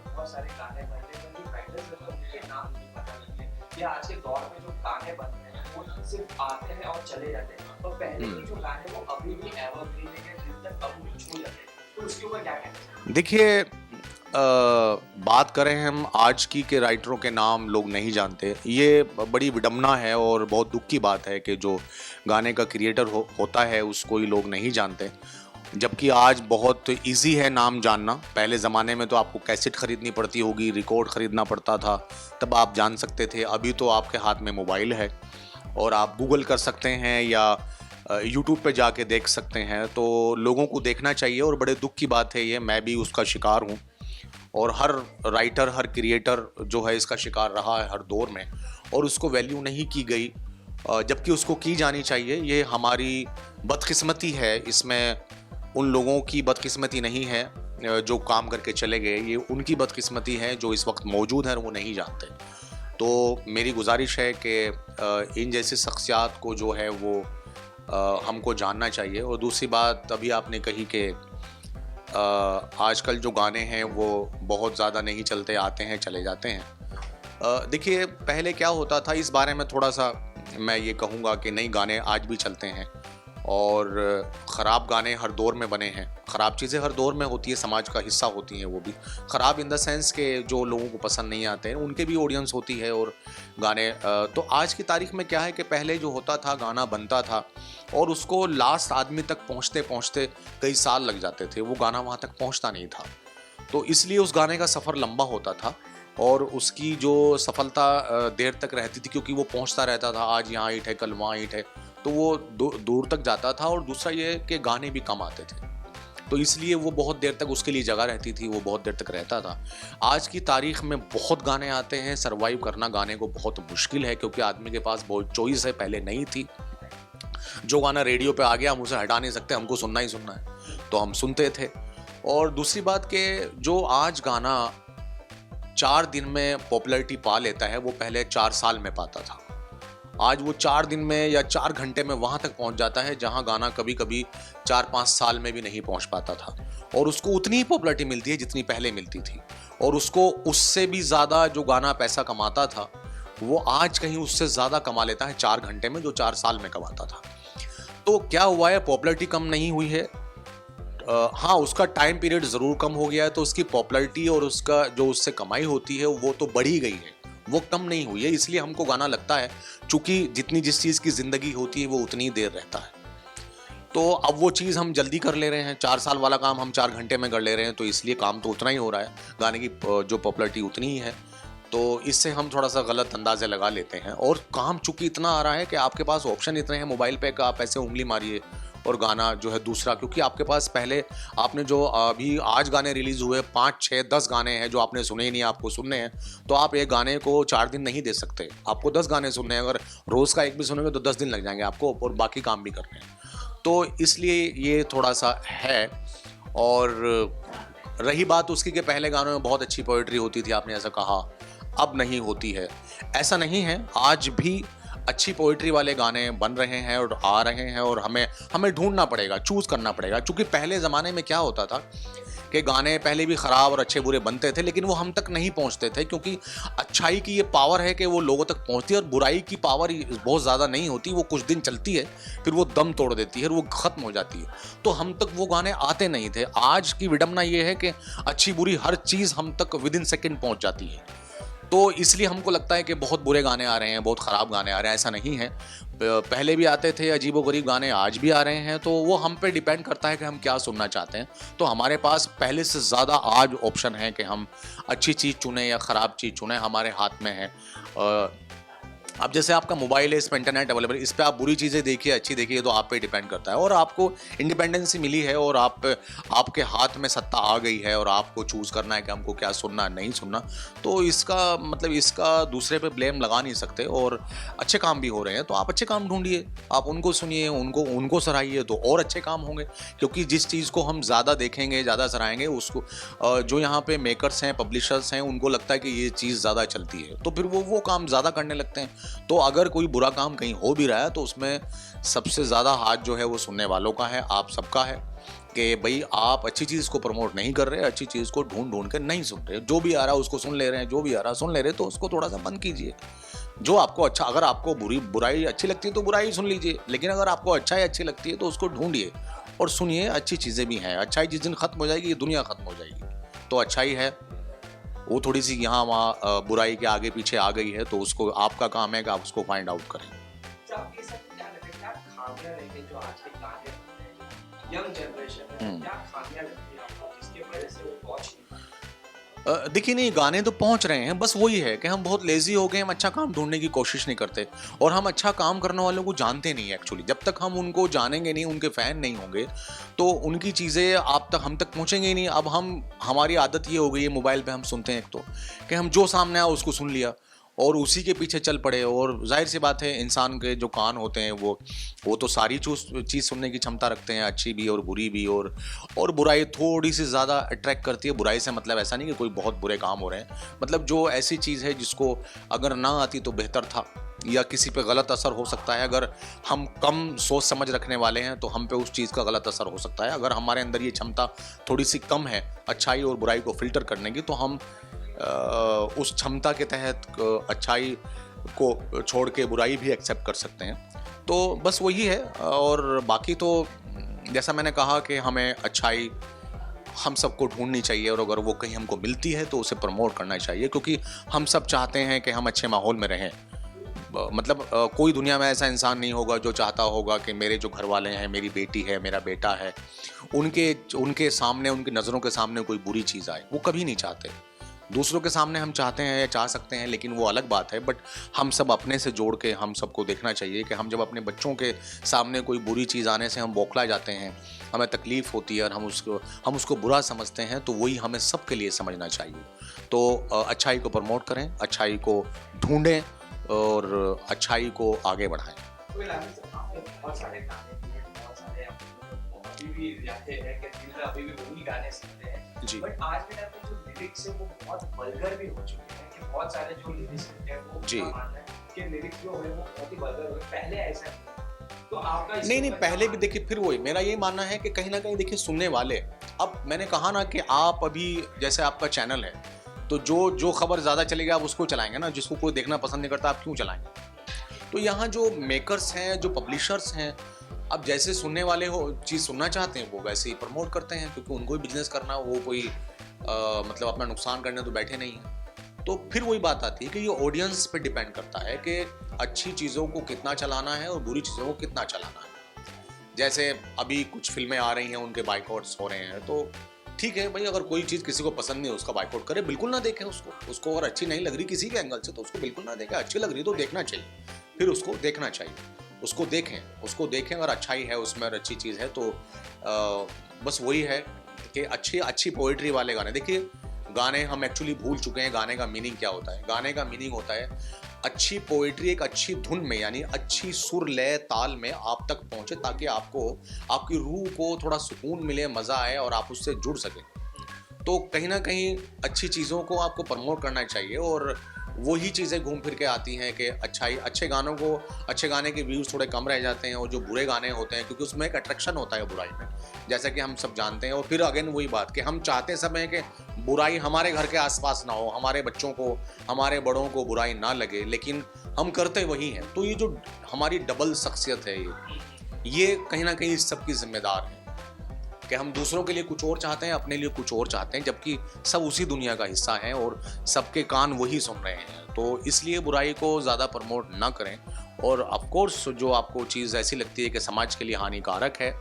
[SPEAKER 5] बहुत सारे गाने बनते हैं जो राइटर्स हैं उनके नाम नहीं पता लगते, या आज के दौर में जो गाने बन रहे हैं वो सिर्फ आते हैं और चले जाते हैं, और पहले के जो गाने वो अभी भी एवरग्रीन है, दिल तक अभी भी छू जाते हैं। तो उसके ऊपर क्या कहना है?
[SPEAKER 3] देखिए, बात करें हम आज की के राइटरों के नाम लोग नहीं जानते, ये बड़ी विडम्बना है और बहुत दुख की बात है कि जो गाने का क्रिएटर होता है उसको ही लोग नहीं जानते, जबकि आज बहुत इजी है नाम जानना। पहले ज़माने में तो आपको कैसेट ख़रीदनी पड़ती होगी, रिकॉर्ड ख़रीदना पड़ता था, तब आप जान सकते थे। अभी तो आपके हाथ में मोबाइल है और आप गूगल कर सकते हैं या यूट्यूब पे जाके देख सकते हैं। तो लोगों को देखना चाहिए और बड़े दुख की बात है ये, मैं भी उसका शिकार हूँ और हर राइटर, हर क्रिएटर जो है इसका शिकार रहा है हर दौर में, और उसको वैल्यू नहीं की गई, जबकि उसको की जानी चाहिए। ये हमारी बदकिस्मती है, इसमें उन लोगों की बदकिस्मती नहीं है जो काम करके चले गए, ये उनकी बदकिस्मती है जो इस वक्त मौजूद हैं और वो नहीं जानते। तो मेरी गुजारिश है कि इन जैसी शख्सियात को जो है वो हमको जानना चाहिए। और दूसरी बात अभी आपने कही कि आजकल जो गाने हैं वो बहुत ज़्यादा नहीं चलते, आते हैं चले जाते हैं। देखिए पहले क्या होता था, इस बारे में थोड़ा सा मैं ये कहूँगा कि नई गाने आज भी चलते हैं और ख़राब गाने हर दौर में बने हैं। ख़राब चीज़ें हर दौर में होती है, समाज का हिस्सा होती हैं वो भी। ख़राब इन द सेंस के जो लोगों को पसंद नहीं आते हैं उनके भी ऑडियंस होती है और गाने। तो आज की तारीख में क्या है कि पहले जो होता था गाना बनता था और उसको लास्ट आदमी तक पहुँचते पहुँचते कई साल लग जाते थे, वो गाना वहाँ तक पहुँचता नहीं था। तो इसलिए उस गाने का सफ़र लंबा होता था और उसकी जो सफलता देर तक रहती थी, क्योंकि वो पहुँचता रहता था, आज यहाँ ईंट है कल वहाँ ईंट है, तो वो दूर तक जाता था। और दूसरा ये कि गाने भी कम आते थे, तो इसलिए वो बहुत देर तक उसके लिए जगह रहती थी, वो बहुत देर तक रहता था। आज की तारीख में बहुत गाने आते हैं, सरवाइव करना गाने को बहुत मुश्किल है, क्योंकि आदमी के पास बहुत चॉइस है, पहले नहीं थी। जो गाना रेडियो पे आ गया हम उसे हटा नहीं सकते, हमको सुनना ही सुनना है, तो हम सुनते थे। और दूसरी बात कि जो आज गाना 4 दिन में पॉपुलैरिटी पा लेता है वो पहले 4 साल में पाता था। आज वो 4 दिन में या 4 घंटे में वहाँ तक पहुँच जाता है जहाँ गाना कभी कभी 4-5 साल में भी नहीं पहुँच पाता था, और उसको उतनी ही पॉपुलैरिटी मिलती है जितनी पहले मिलती थी। और उसको उससे भी ज़्यादा जो गाना पैसा कमाता था वो आज कहीं उससे ज़्यादा कमा लेता है 4 घंटे में जो 4 साल में कमाता था। तो क्या हुआ है, पॉपुलैरिटी कम नहीं हुई है, हाँ उसका टाइम पीरियड ज़रूर कम हो गया है, तो उसकी पॉपुलैरिटी और उसका जो उससे कमाई होती है वो तो बढ़ी गई है, वो कम नहीं हुई है। इसलिए हमको गाना लगता है चूँकि जितनी जिस चीज़ की ज़िंदगी होती है वो उतनी देर रहता है, तो अब वो चीज़ हम जल्दी कर ले रहे हैं। 4 साल वाला काम हम 4 घंटे में कर ले रहे हैं, तो इसलिए काम तो उतना ही हो रहा है, गाने की जो पॉपुलैरिटी उतनी ही है। तो इससे हम थोड़ा सा गलत अंदाज़े लगा लेते हैं। और काम चूँकि इतना आ रहा है कि आपके पास ऑप्शन इतने हैं मोबाइल पे का, आप ऐसे उंगली मारिए और गाना जो है दूसरा, क्योंकि आपके पास पहले आपने जो अभी आज गाने रिलीज़ हुए 5, 6, 10 गाने हैं जो आपने सुने ही नहीं, आपको सुनने हैं, तो आप एक गाने को 4 दिन नहीं दे सकते, आपको 10 गाने सुनने हैं। अगर रोज़ का एक भी सुनेंगे तो 10 दिन लग जाएंगे आपको, और बाकी काम भी करने हैं। तो इसलिए ये थोड़ा सा है। और रही बात उसकी कि पहले गानों में बहुत अच्छी पोइट्री होती थी, आपने ऐसा कहा, अब नहीं होती है। ऐसा नहीं है, आज भी अच्छी पोइट्री वाले गाने बन रहे हैं और आ रहे हैं, और हमें ढूंढना पड़ेगा, चूज़ करना पड़ेगा। क्योंकि पहले ज़माने में क्या होता था कि गाने पहले भी ख़राब और अच्छे बुरे बनते थे, लेकिन वो हम तक नहीं पहुंचते थे, क्योंकि अच्छाई की ये पावर है कि वो लोगों तक पहुंचती है, और बुराई की पावर बहुत ज़्यादा नहीं होती, वो कुछ दिन चलती है फिर वो दम तोड़ देती है और वो ख़त्म हो जाती है। तो हम तक वो गाने आते नहीं थे। आज की विडम्बना ये है कि अच्छी बुरी हर चीज़ हम तक विदिन सेकेंड पहुँच जाती है। तो इसलिए हमको लगता है कि बहुत बुरे गाने आ रहे हैं, बहुत ख़राब गाने आ रहे हैं। ऐसा नहीं है, पहले भी आते थे अजीबोगरीब गाने, आज भी आ रहे हैं। तो वो हम पे डिपेंड करता है कि हम क्या सुनना चाहते हैं। तो हमारे पास पहले से ज़्यादा आज ऑप्शन है कि हम अच्छी चीज़ चुनें या ख़राब चीज़ चुनें, हमारे हाथ में है। अब जैसे आपका मोबाइल है, इस पर इंटरनेट अवेलेबल, इस पर आप बुरी चीज़ें देखिए अच्छी देखिए, तो आप पे डिपेंड करता है। और आपको इंडिपेंडेंसी मिली है और आपके हाथ में सत्ता आ गई है, और आपको चूज़ करना है कि हमको क्या सुनना नहीं सुनना। तो इसका मतलब इसका दूसरे पे ब्लेम लगा नहीं सकते। और अच्छे काम भी हो रहे हैं, तो आप अच्छे काम ढूंढिए, आप उनको सुनिए, उनको सराहिए, तो और अच्छे काम होंगे। क्योंकि जिस चीज़ को हम ज़्यादा देखेंगे, ज़्यादा सराहेंगे, उसको जो यहाँ पे मेकर्स हैं, पब्लिशर्स हैं, उनको लगता है कि ये चीज़ ज़्यादा चलती है, तो फिर वो काम ज़्यादा करने लगते हैं। तो अगर कोई बुरा काम कहीं हो भी रहा है तो उसमें सबसे ज़्यादा हाथ जो है वो सुनने वालों का है, आप सबका है, कि भाई आप अच्छी चीज़ को प्रमोट नहीं कर रहे, अच्छी चीज़ को ढूंढ के नहीं सुन रहे। जो भी आ रहा है उसको सुन ले रहे हैं, जो भी आ रहा है सुन ले रहे, तो उसको थोड़ा सा बंद कीजिए। जो आपको अच्छा, अगर आपको बुराई अच्छी लगती है तो बुराई सुन लीजिए, लेकिन अगर आपको अच्छाई अच्छी लगती है तो उसको ढूंढिए और सुनिए। अच्छी चीज़ें भी हैं, अच्छाई जिस दिन ख़त्म हो जाएगी ये दुनिया ख़त्म हो जाएगी। तो अच्छाई है, वो थोड़ी सी यहाँ वहाँ बुराई के आगे पीछे आ गई है, तो उसको आपका काम है कि आप उसको फाइंड आउट करें।
[SPEAKER 5] अच्छा, आपके साथ क्या लगता है, क्या खामियां रहती हैं जो आज के गाने बनते हैं, यंग जनरेशन में क्या खामियां लगती है आपको जिसकी वजह से वो पहुंच नहीं पाते?
[SPEAKER 3] देखिए नहीं, गाने तो पहुंच रहे हैं, बस वही है कि हम बहुत लेजी हो गए, हम अच्छा काम ढूंढने की कोशिश नहीं करते और हम अच्छा काम करने वालों को जानते नहीं एक्चुअली। जब तक हम उनको जानेंगे नहीं, उनके फैन नहीं होंगे, तो उनकी चीज़ें हम तक पहुंचेंगे ही नहीं। अब हमारी आदत ये हो गई है, मोबाइल पे हम सुनते हैं एक तो कि हम जो सामने आया उसको सुन लिया और उसी के पीछे चल पड़े। और जाहिर सी बात है, इंसान के जो कान होते हैं वो तो सारी चीज़ सुनने की क्षमता रखते हैं, अच्छी भी और बुरी भी। और बुराई थोड़ी सी ज़्यादा अट्रैक्ट करती है। बुराई से मतलब ऐसा नहीं कि कोई बहुत बुरे काम हो रहे हैं, मतलब जो ऐसी चीज़ है जिसको अगर ना आती तो बेहतर था, या किसी पे गलत असर हो सकता है। अगर हम कम सोच समझ रखने वाले हैं तो हम पे उस चीज़ का गलत असर हो सकता है। अगर हमारे अंदर ये क्षमता थोड़ी सी कम है अच्छाई और बुराई को फिल्टर करने की, तो हम उस क्षमता के तहत अच्छाई को छोड़ के बुराई भी एक्सेप्ट कर सकते हैं। तो बस वही है। और बाकी तो जैसा मैंने कहा कि हमें अच्छाई हम सबको ढूंढनी चाहिए, और अगर वो कहीं हमको मिलती है तो उसे प्रमोट करना चाहिए, क्योंकि हम सब चाहते हैं कि हम अच्छे माहौल में रहें। मतलब कोई दुनिया में ऐसा इंसान नहीं होगा जो चाहता होगा कि मेरे जो घर वाले हैं, मेरी बेटी है, मेरा बेटा है, उनके सामने, उनकी नज़रों के सामने कोई बुरी चीज़ आए। वो कभी नहीं चाहते। दूसरों के सामने हम चाहते हैं या चाह सकते हैं, लेकिन वो अलग बात है। बट हम सब अपने से जोड़ के हम सबको देखना चाहिए कि हम जब अपने बच्चों के सामने कोई बुरी चीज़ आने से हम बौखला जाते हैं, हमें तकलीफ़ होती है और हम उसको बुरा समझते हैं, तो वही हमें सबके लिए समझना चाहिए। तो अच्छाई को प्रमोट करें, अच्छाई को ढूंढें और अच्छाई को आगे बढ़ाएं।
[SPEAKER 5] कोई लाइफ से आपने बहुत सारे गाने दिए, बहुत सारे अभी भी रहते हैं कि दिल में अभी भी वही गाने सुनते हैं
[SPEAKER 3] जी।
[SPEAKER 5] बट आज के टाइम में जो लिरिक्स है वो बहुत वल्गर भी हो चुके हैं कि बहुत सारे जो लिरिक्स लिखते हैं वो
[SPEAKER 3] जी।
[SPEAKER 5] उनका मानना है कि लिरिक्स जो है वो बहुत ही वल्गर हुए। पहले ऐसा नहीं था। तो आपका इसके
[SPEAKER 3] नहीं
[SPEAKER 5] ऊपर
[SPEAKER 3] पहले
[SPEAKER 5] क्या
[SPEAKER 3] भी देखिए, फिर वही मेरा ये मानना है कि कहीं ना कहीं देखिए सुनने वाले, अब मैंने कहा ना कि आप अभी जैसे आपका चैनल है, तो जो खबर ज़्यादा चलेगी आप उसको चलाएंगे ना, जिसको कोई देखना पसंद नहीं करता आप क्यों चलाएंगे। तो यहाँ जो मेकर्स हैं, जो पब्लिशर्स हैं, अब जैसे सुनने वाले हो चीज़ सुनना चाहते हैं वो वैसे ही प्रमोट करते हैं, क्योंकि उनको भी बिजनेस करना, वो कोई मतलब अपना नुकसान करने तो बैठे नहीं हैं। तो फिर वही बात आती है कि ये ऑडियंस पे डिपेंड करता है कि अच्छी चीज़ों को कितना चलाना है और बुरी चीज़ों को कितना चलाना है। जैसे अभी कुछ फिल्में आ रही हैं, उनके बाइकआउट्स हो रहे हैं, तो ठीक है भाई, अगर कोई चीज़ किसी को पसंद नहीं है उसका बाइकआउट करे, बिल्कुल ना देखें उसको अगर अच्छी नहीं लग रही किसी के एंगल से तो उसको बिल्कुल ना देखें। अच्छी लग रही तो देखना चाहिए, फिर उसको देखना चाहिए, उसको देखें अगर अच्छाई है उसमें और अच्छी चीज़ है तो बस वही है कि अच्छी पोइट्री वाले गाने। देखिए गाने हम एक्चुअली भूल चुके हैं गाने का मीनिंग क्या होता है। गाने का मीनिंग होता है अच्छी पोइट्री एक अच्छी धुन में, यानी अच्छी सुर लय ताल में आप तक पहुंचे, ताकि आपकी रूह को थोड़ा सुकून मिले, मज़ा आए और आप उससे जुड़ सकें। तो कहीं ना कहीं अच्छी चीज़ों को आपको प्रमोट करना चाहिए, और वही चीज़ें घूम फिर के आती हैं कि अच्छे गाने के व्यूज़ थोड़े कम रह जाते हैं, और जो बुरे गाने होते हैं, क्योंकि उसमें एक अट्रैक्शन होता है बुराई में, जैसा कि हम सब जानते हैं। और फिर अगेन वही बात कि हम चाहते सब हैं कि बुराई हमारे घर के आसपास ना हो, हमारे बच्चों को, हमारे बड़ों को बुराई ना लगे, लेकिन हम करते वही हैं। तो ये जो हमारी डबल शख्सियत है, ये कहीं ना कहीं इस सब की जिम्मेदार है कि हम दूसरों के लिए कुछ और चाहते हैं, अपने लिए कुछ और चाहते हैं, जबकि सब उसी दुनिया का हिस्सा हैं और सबके कान वही सुन रहे हैं। तो इसलिए बुराई को ज़्यादा प्रमोट ना करें, और ऑफ कोर्स जो आपको चीज़ ऐसी लगती है कि समाज के लिए हानिकारक है,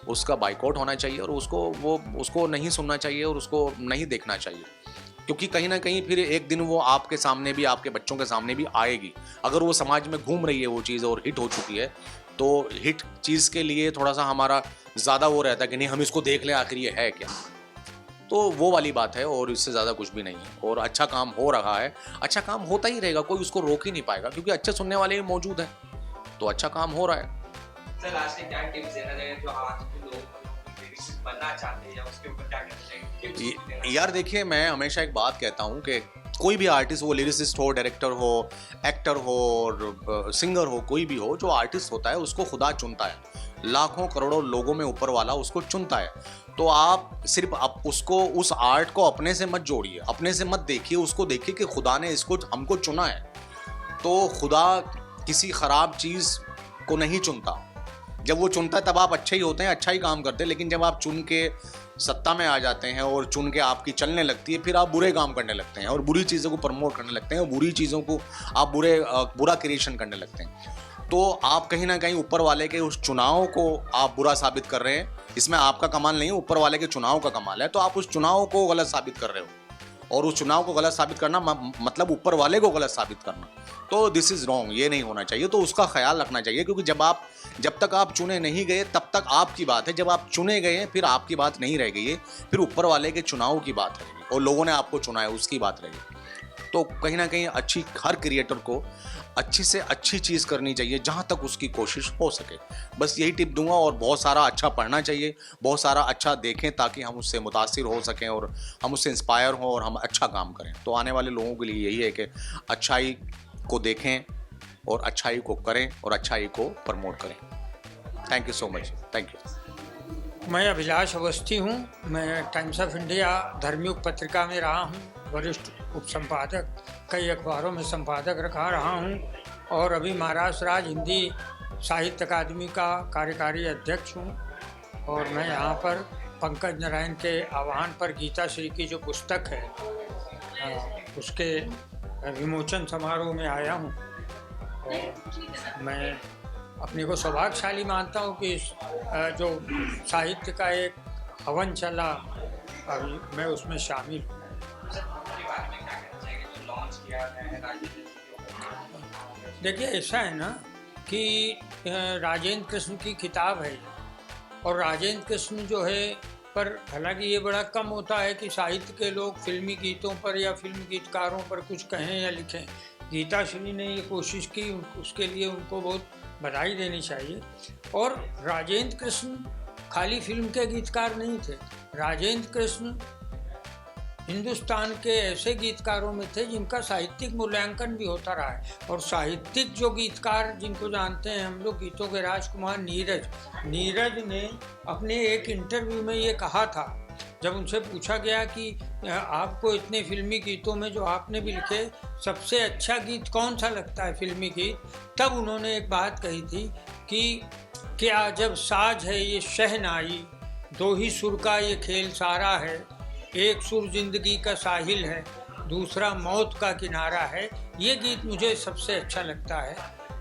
[SPEAKER 3] उसका बाइकआउट होना चाहिए, और उसको नहीं सुनना चाहिए और उसको नहीं देखना चाहिए, क्योंकि कहीं ना कहीं फिर एक दिन वो आपके सामने भी, आपके बच्चों के सामने भी आएगी। अगर वो समाज में घूम रही है वो चीज़ और हिट हो चुकी है, तो हिट चीज़ के लिए थोड़ा सा हमारा ज़्यादा वो रहता है कि नहीं हम इसको देख लें आखिर ये है क्या। तो वो वाली बात है, और इससे ज़्यादा कुछ भी नहीं है। और अच्छा काम हो रहा है, अच्छा काम होता ही रहेगा, कोई उसको रोक ही नहीं पाएगा, क्योंकि अच्छे सुनने वाले भी मौजूद हैं, तो अच्छा काम हो रहा है।
[SPEAKER 5] सर लास्ट में क्या टिप्स देना चाहिए जो आज के लोग लिरिक्स बनना चाहते हैं, या उसके ऊपर क्या कहना चाहिए, टिप्स देना
[SPEAKER 3] यार देखिए, मैं हमेशा एक बात कहता हूँ कि कोई भी आर्टिस्ट हो, लिरिसिस्ट हो, डायरेक्टर हो, एक्टर हो और सिंगर हो, कोई भी हो, जो आर्टिस्ट होता है उसको खुदा चुनता है। लाखों करोड़ों लोगों में ऊपर वाला उसको चुनता है। तो आप सिर्फ उस आर्ट को अपने से मत जोड़िए, अपने से मत देखिए, उसको देखिए कि खुदा ने इसको हमको चुना है। तो खुदा किसी ख़राब चीज़ को नहीं चुनता। जब वो चुनता है तब आप अच्छे ही होते हैं, अच्छा ही काम करते हैं, लेकिन जब आप चुन के सत्ता में आ जाते हैं और चुन के आपकी चलने लगती है, फिर आप बुरे काम करने लगते हैं और बुरी चीज़ों को प्रमोट करने लगते हैं और बुरी चीज़ों को आप बुरा क्रिएशन करने लगते हैं। तो आप कहीं ना कहीं ऊपर वाले के उस चुनाव को आप बुरा साबित कर रहे हैं। इसमें आपका कमाल नहीं है, ऊपर वाले के चुनाव का कमाल है। तो आप उस चुनाव को गलत साबित कर रहे हो और उस चुनाव को गलत साबित करना मतलब ऊपर वाले को गलत साबित करना। तो दिस इज़ रॉन्ग, ये नहीं होना चाहिए। तो उसका ख्याल रखना चाहिए, क्योंकि जब तक आप चुने नहीं गए तब तक आपकी बात है, जब आप चुने गए हैं फिर आपकी बात नहीं रह गई है, फिर ऊपर वाले के चुनाव की बात रहेगी और लोगों ने आपको चुना है उसकी बात रहेगी। तो कहीं ना कहीं हर क्रिएटर को अच्छी से अच्छी चीज़ करनी चाहिए जहाँ तक उसकी कोशिश हो सके। बस यही टिप दूंगा। और बहुत सारा अच्छा पढ़ना चाहिए, बहुत सारा अच्छा देखें ताकि हम उससे मुतासिर हो सकें और हम उससे इंस्पायर हों और हम अच्छा काम करें। तो आने वाले लोगों के लिए यही है कि अच्छाई को देखें और अच्छाई को करें और अच्छाई को प्रमोट करें। Thank you so much. Thank you.
[SPEAKER 7] मैं अभिलाष अवस्थी हूँ। मैं टाइम्स ऑफ इंडिया धर्मयुग पत्रिका में रहा हूँ, वरिष्ठ उपसंपादक, कई अखबारों में संपादक रहा हूँ और अभी महाराष्ट्र राज्य हिंदी साहित्य अकादमी का कार्यकारी अध्यक्ष हूँ। और मैं यहाँ पर पंकज नारायण के आह्वान पर गीता श्री की जो पुस्तक है उसके विमोचन समारोह में आया हूँ। और मैं अपने को सौभाग्यशाली मानता हूँ कि जो साहित्य का एक हवन चला अभी मैं उसमें शामिल हूँ। देखिए ऐसा है ना कि राजेंद्र कृष्ण की किताब है और राजेंद्र कृष्ण जो है पर हालांकि ये बड़ा कम होता है कि साहित्य के लोग फिल्मी गीतों पर या फिल्म गीतकारों पर कुछ कहें या लिखें। गीता श्री ने ये कोशिश की, उसके लिए उनको बहुत बधाई देनी चाहिए। और राजेंद्र कृष्ण खाली फिल्म के गीतकार नहीं थे। राजेंद्र कृष्ण हिंदुस्तान के ऐसे गीतकारों में थे जिनका साहित्यिक मूल्यांकन भी होता रहा है। और साहित्यिक जो गीतकार जिनको जानते हैं हम लोग, गीतों के राजकुमार नीरज ने अपने एक इंटरव्यू में ये कहा था, जब उनसे पूछा गया कि आपको इतने फिल्मी गीतों में जो आपने भी लिखे सबसे अच्छा गीत कौन सा लगता है फिल्मी गीत, तब उन्होंने एक बात कही थी कि क्या जब साज है ये शहनाई, दो ही सुर का ये खेल सारा है, एक सुर जिंदगी का साहिल है, दूसरा मौत का किनारा है, ये गीत मुझे सबसे अच्छा लगता है।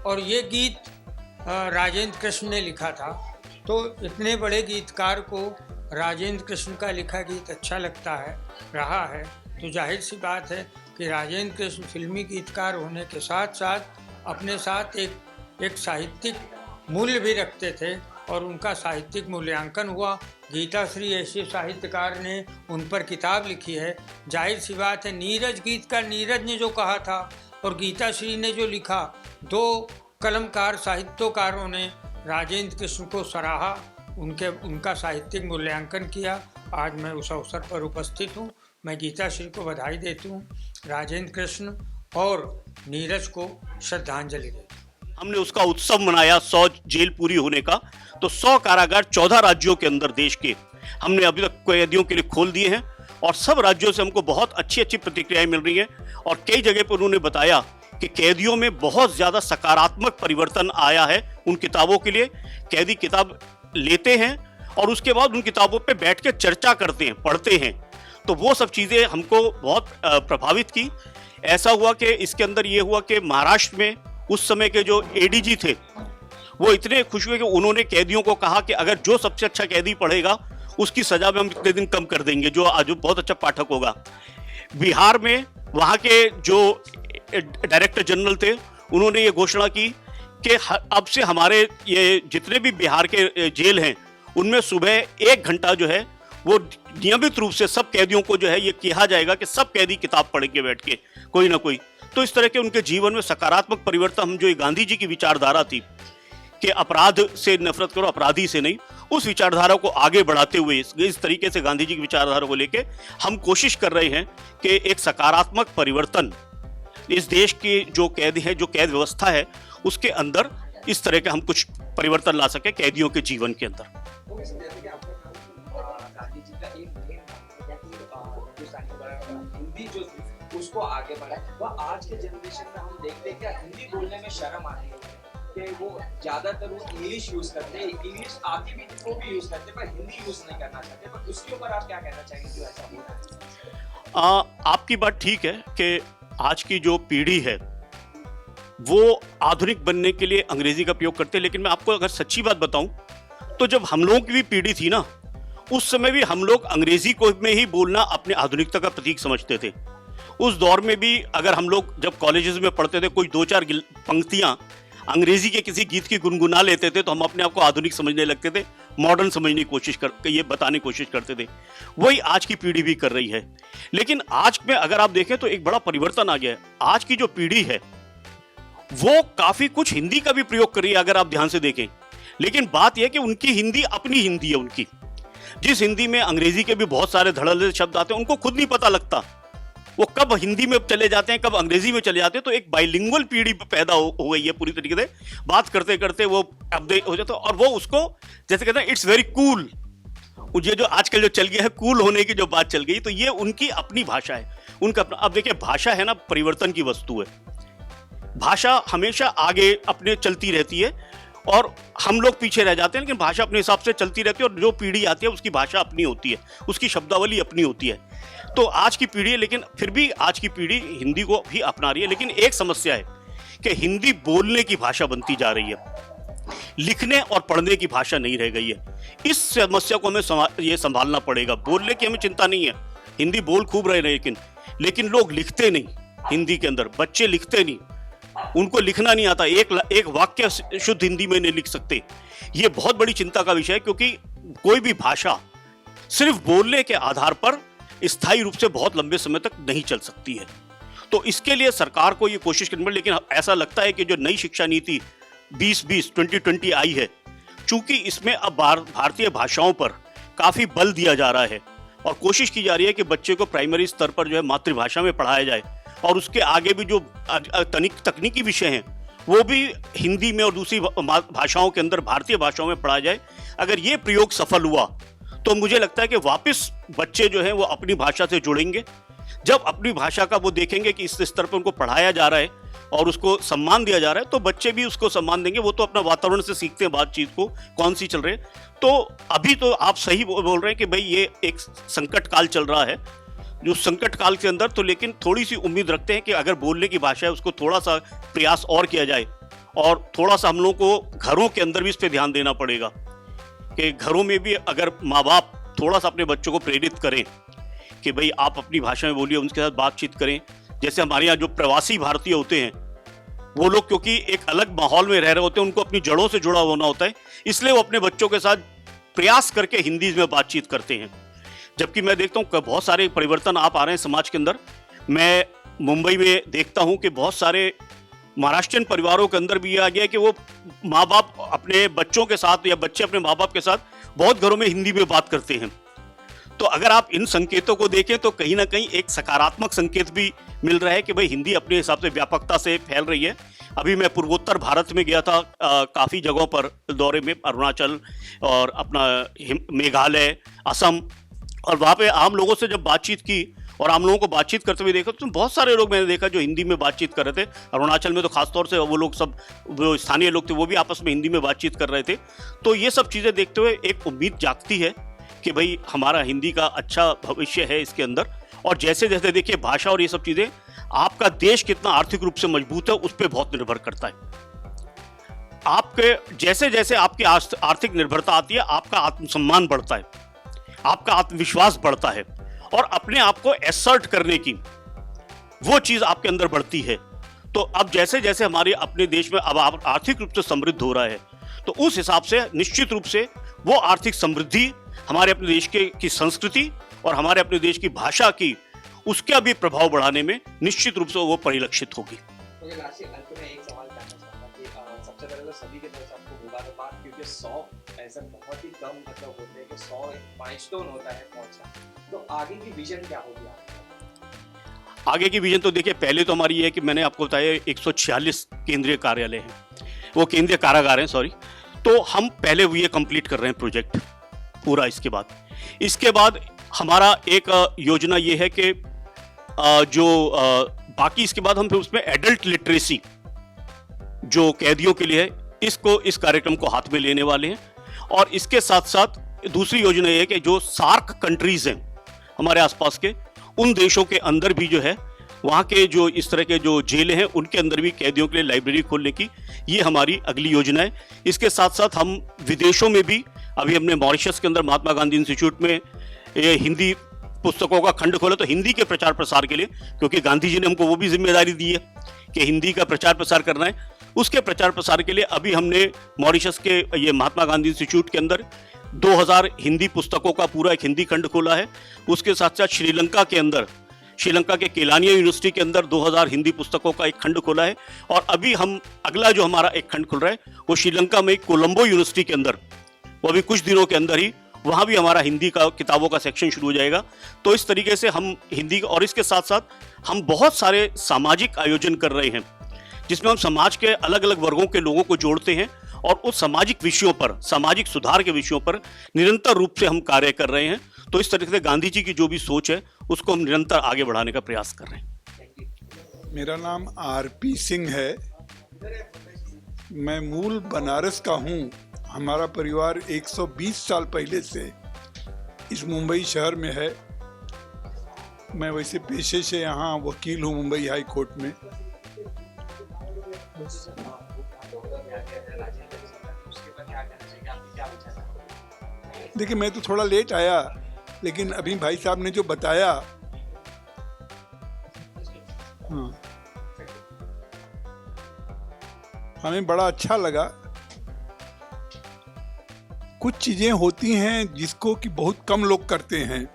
[SPEAKER 7] और ये गीत राजेंद्र कृष्ण ने लिखा था। तो इतने बड़े गीतकार को राजेंद्र कृष्ण का लिखा गीत अच्छा लगता है रहा है, तो जाहिर सी बात है कि राजेंद्र कृष्ण फिल्मी गीतकार होने के साथ साथ अपने साथ एक साहित्यिक मूल्य भी रखते थे और उनका साहित्यिक मूल्यांकन हुआ। गीता श्री ऐसे साहित्यकार ने उन पर किताब लिखी है। जाहिर सी बात है नीरज गीतकार नीरज ने जो कहा था और गीता श्री ने जो लिखा, दो कलमकार साहित्यकारों ने राजेंद्र कृष्ण को सराहा, उनका साहित्यिक मूल्यांकन किया। आज मैं उस अवसर पर उपस्थित हूँ। मैं गीता श्री को बधाई देती हूँ, राजेंद्र कृष्ण और नीरज को श्रद्धांजलि देती हूँ।
[SPEAKER 8] हमने उसका उत्सव मनाया 100 जेल पूरी होने का। तो 100 कारागार 14 राज्यों के अंदर देश के हमने अभी तक कैदियों के लिए खोल दिए हैं और सब राज्यों से हमको बहुत अच्छी प्रतिक्रियाएं मिल रही हैं। और कई जगह पर उन्होंने बताया कि कैदियों में बहुत ज़्यादा सकारात्मक परिवर्तन आया है। उन किताबों के लिए कैदी किताब लेते हैं और उसके बाद उन किताबों पे बैठ के चर्चा करते हैं, पढ़ते हैं। तो वो सब चीज़ें हमको बहुत प्रभावित की। ऐसा हुआ कि इसके अंदर ये हुआ कि महाराष्ट्र में उस समय के जो एडीजी थे वो इतने खुश हुए कि उन्होंने कैदियों को कहा कि अगर जो सबसे अच्छा कैदी पढ़ेगा उसकी सजा में हम इतने दिन कम कर देंगे, जो आज बहुत अच्छा पाठक होगा। बिहार में वहाँ के जो डायरेक्टर जनरल थे उन्होंने ये घोषणा की कि अब से हमारे ये जितने भी बिहार के जेल हैं उनमें सुबह 1 घंटा जो है वो नियमित रूप से सब कैदियों को जो है ये कहा जाएगा कि सब कैदी किताब पढ़ेंगे बैठ के कोई ना कोई। तो इस तरह के उनके जीवन में सकारात्मक परिवर्तन, हम जो गांधी जी की विचारधारा थी कि अपराध से नफरत करो, अपराधी से नहीं, उस विचारधारा को आगे बढ़ाते हुए इस तरीके से गांधी जी की विचारधारा को लेके हम कोशिश कर रहे हैं कि एक सकारात्मक परिवर्तन इस देश की जो कैद है, जो कैद व्यवस्था है उसके अंदर इस तरह के हम कुछ परिवर्तन ला सके कैदियों के जीवन के अंदर।
[SPEAKER 5] हिंदी जो उसको आगे बढ़ाए, वह आज के जनरेशन में हम देखते हैं क्या हिंदी बोलने में शर्म आती है। कि वो ज्यादातर वो इंग्लिश यूज करते हैं, इंग्लिश आती भी थी वो भी यूज करते पर हिंदी यूज नहीं करना चाहते, पर उसके ऊपर आप क्या कहना चाहेंगे जो ऐसा हो रहा है?
[SPEAKER 8] आपकी बात ठीक है कि आज की जो पीढ़ी है वो आधुनिक बनने के लिए अंग्रेजी का प्रयोग करते हैं, लेकिन मैं आपको अगर सच्ची बात बताऊं तो जब हम लोगों की भी पीढ़ी थी ना, उस समय भी हम लोग अंग्रेजी को में ही बोलना अपने आधुनिकता का प्रतीक समझते थे। उस दौर में भी अगर हम लोग जब कॉलेजेस में पढ़ते थे, कोई 2-4 पंक्तियां अंग्रेजी के किसी गीत की गुनगुना लेते थे तो हम अपने आप को आधुनिक समझने लगते थे, मॉडर्न समझने की कोशिश कर ये बताने की कोशिश करते थे। वही आज की पीढ़ी भी कर रही है। लेकिन आज में अगर आप देखें तो एक बड़ा परिवर्तन आ गया है। आज की जो पीढ़ी है वो काफी कुछ हिंदी का भी प्रयोग कर रही है अगर आप ध्यान से देखें, लेकिन बात यह कि उनकी हिंदी अपनी हिंदी है उनकी। जिस हिंदी में अंग्रेजी के भी बहुत सारे धड़ल्ले शब्द आते हैं उनको खुद नहीं पता लगता वो कब हिंदी में चले जाते हैं कब अंग्रेजी में चले जाते हैं। तो एक बाइलिंगुअल पीढ़ी पैदा हो गई है पूरी तरीके से, बात करते करते वो अपडेट हो जाता है और वो उसको जैसे कहते हैं इट्स वेरी कूल। ये जो आजकल जो चल गया है कूल होने की जो बात चल गई, तो ये उनकी अपनी भाषा है, उनका अपना। अब देखिए भाषा है ना परिवर्तन की वस्तु है, भाषा हमेशा आगे अपने चलती रहती है और हम लोग पीछे रह जाते हैं, लेकिन भाषा अपने हिसाब से चलती रहती है और जो पीढ़ी आती है उसकी भाषा अपनी होती है, उसकी शब्दावली अपनी होती है। तो आज की पीढ़ी, लेकिन फिर भी आज की पीढ़ी हिंदी को भी अपना रही है, लेकिन एक समस्या है कि हिंदी बोलने की भाषा बनती जा रही है, लिखने और पढ़ने की भाषा नहीं रह गई है। इस समस्या को हमें ये संभालना पड़ेगा। बोलने की हमें चिंता नहीं है, हिंदी बोल खूब रहे हैं, लेकिन लोग लिखते नहीं हिंदी के अंदर, बच्चे लिखते नहीं, उनको लिखना नहीं आता, एक वाक्य शुद्ध हिंदी में नहीं लिख सकते। ये बहुत बड़ी चिंता का विषय है, क्योंकि कोई भी भाषा सिर्फ बोलने के आधार पर स्थायी रूप से बहुत लंबे समय तक नहीं चल सकती है। तो इसके लिए सरकार को ये कोशिश करनी पड़ेगी। लेकिन ऐसा लगता है कि जो नई शिक्षा नीति 2020 आई है, चूंकि इसमें अब भारतीय भाषाओं पर काफी बल दिया जा रहा है और कोशिश की जा रही है कि बच्चे को प्राइमरी स्तर पर जो है मातृभाषा में पढ़ाया जाए और उसके आगे भी जो तकनीकी विषय हैं वो भी हिंदी में और दूसरी भाषाओं के अंदर भारतीय भाषाओं में पढ़ाया जाए। अगर ये प्रयोग सफल हुआ तो मुझे लगता है कि वापस बच्चे जो हैं वो अपनी भाषा से जुड़ेंगे। जब अपनी भाषा का वो देखेंगे कि इस स्तर पर उनको पढ़ाया जा रहा है और उसको सम्मान दिया जा रहा है, तो बच्चे भी उसको सम्मान देंगे। वो तो अपना वातावरण से सीखते हैं बातचीत को, कौन सी चल रही है। तो अभी तो आप सही बोल रहे हैं कि भाई ये एक संकट काल चल रहा है, जो संकट काल के अंदर तो लेकिन थोड़ी सी उम्मीद रखते हैं कि अगर बोलने की भाषा है उसको थोड़ा सा प्रयास और किया जाए और थोड़ा सा हम लोगों को घरों के अंदर भी इस पर ध्यान देना पड़ेगा कि घरों में भी अगर माँ बाप थोड़ा सा अपने बच्चों को प्रेरित करें कि भाई आप अपनी भाषा में बोलिए, उनके साथ बातचीत करें। जैसे हमारे यहाँ जो प्रवासी भारतीय होते हैं वो लोग क्योंकि एक अलग माहौल में रह रहे होते हैं, उनको अपनी जड़ों से जुड़ा होना होता है, इसलिए वो अपने बच्चों के साथ प्रयास करके हिंदी में बातचीत करते हैं। जबकि मैं देखता हूँ बहुत सारे परिवर्तन आप आ रहे हैं समाज के अंदर। मैं मुंबई में देखता हूँ कि बहुत सारे महाराष्ट्रियन परिवारों के अंदर भी ये आ गया कि वो माँ बाप अपने बच्चों के साथ या बच्चे अपने माँ बाप के साथ बहुत घरों में हिंदी में बात करते हैं। तो अगर आप इन संकेतों को देखें तो कहीं ना कहीं एक सकारात्मक संकेत भी मिल रहा है कि भाई हिंदी अपने हिसाब से व्यापकता से फैल रही है। अभी मैं पूर्वोत्तर भारत में गया था काफ़ी जगहों पर दौरे में, अरुणाचल और अपना मेघालय, असम, और वहाँ पे आम लोगों से जब बातचीत की और आम लोगों को बातचीत करते हुए देखा तो बहुत सारे लोग मैंने देखा जो हिंदी में बातचीत कर रहे थे। अरुणाचल में तो खासतौर से वो लोग सब जो स्थानीय लोग थे वो भी आपस में हिंदी में बातचीत कर रहे थे। तो ये सब चीज़ें देखते हुए एक उम्मीद जागती है कि भाई हमारा हिंदी का अच्छा भविष्य है इसके अंदर। और जैसे जैसे देखिए भाषा और ये सब चीज़ें, आपका देश कितना आर्थिक रूप से मजबूत है उस पर बहुत निर्भर करता है। आपके जैसे जैसे आपकी आर्थिक निर्भरता आती है, आपका आत्मसम्मान बढ़ता है, आपका आत्मविश्वास बढ़ता है और अपने आप को एसर्ट करने की वो चीज आपके अंदर बढ़ती है। तो अब जैसे जैसे हमारे अपने देश में अब आर्थिक रूप से समृद्ध हो रहा है, तो उस हिसाब से निश्चित रूप से वो आर्थिक समृद्धि हमारे अपने देश की संस्कृति और हमारे अपने देश की भाषा की उसका भी प्रभाव बढ़ाने में निश्चित रूप से वो परिलक्षित होगी।
[SPEAKER 5] मुझे लास्ट अंत में एक सवाल करना चाहता कि सबसे पहले तो सभी के तरफ से आपको मुबारकबाद, क्योंकि 100 ऐसा बहुत ही कम मतलब होते हैं कि 100 एक माइलस्टोन होता है पहुंचना। तो आगे की विजन क्या होगी आपकी?
[SPEAKER 8] आगे की विजन तो देखिए, पहले तो हमारी ये है कि मैंने आपको बताया 146 केंद्रीय कार्यालय हैं, वो केंद्रीय कारागार हैं सॉरी। तो हम पहले ये कंप्लीट कर रहे हैं प्रोजेक्ट पूरा। इसके बाद हमारा एक योजना ये है कि बाकी इसके बाद हम फिर उसमें एडल्ट लिटरेसी जो कैदियों के लिए इस कार्यक्रम को हाथ में लेने वाले हैं। और इसके साथ साथ दूसरी योजना ये है कि जो सार्क कंट्रीज हैं हमारे आसपास के, उन देशों के अंदर भी जो है वहाँ के जो इस तरह के जो जेलें हैं उनके अंदर भी कैदियों के लिए लाइब्रेरी खोलने की ये हमारी अगली योजना है। इसके साथ साथ हम विदेशों में भी, अभी हमने मॉरिशस के अंदर महात्मा गांधी इंस्टीट्यूट में ये हिंदी पुस्तकों का खंड खोला, तो हिंदी के प्रचार प्रसार के लिए, क्योंकि गांधी जी ने हमको वो भी जिम्मेदारी दी है कि हिंदी का प्रचार प्रसार करना है, उसके प्रचार प्रसार के लिए अभी हमने मॉरिशस के ये महात्मा गांधी इंस्टीट्यूट के अंदर 2000 हिंदी पुस्तकों का पूरा एक हिंदी खंड खोला है। उसके साथ साथ श्रीलंका के अंदर, श्रीलंका के केलानिया यूनिवर्सिटी के अंदर 2000 हिंदी पुस्तकों का एक खंड खोला है। और अभी हम अगला जो हमारा एक खंड खुल रहा है वो श्रीलंका में कोलंबो यूनिवर्सिटी के अंदर, वो अभी कुछ दिनों के अंदर ही वहाँ भी हमारा हिंदी का किताबों का सेक्शन शुरू हो जाएगा। तो इस तरीके से हम हिंदी, और इसके साथ साथ हम बहुत सारे सामाजिक आयोजन कर रहे हैं जिसमें हम समाज के अलग अलग वर्गों के लोगों को जोड़ते हैं और उस सामाजिक विषयों पर, सामाजिक सुधार के विषयों पर निरंतर रूप से हम कार्य कर रहे हैं। तो इस तरीके से गांधी जी की जो भी सोच है उसको हम निरंतर आगे बढ़ाने का प्रयास कर रहे हैं।
[SPEAKER 9] मेरा नाम आरपी सिंह है। मैं मूल बनारस का हूँ। हमारा परिवार 120 साल पहले से इस मुंबई शहर में है। मैं वैसे पेशे से यहाँ वकील हूँ मुंबई हाई कोर्ट में। देखिए, मैं तो थोड़ा लेट आया, लेकिन अभी भाई साहब ने जो बताया, हाँ, हमें बड़ा अच्छा लगा। कुछ चीजें होती हैं जिसको कि बहुत कम लोग करते हैं।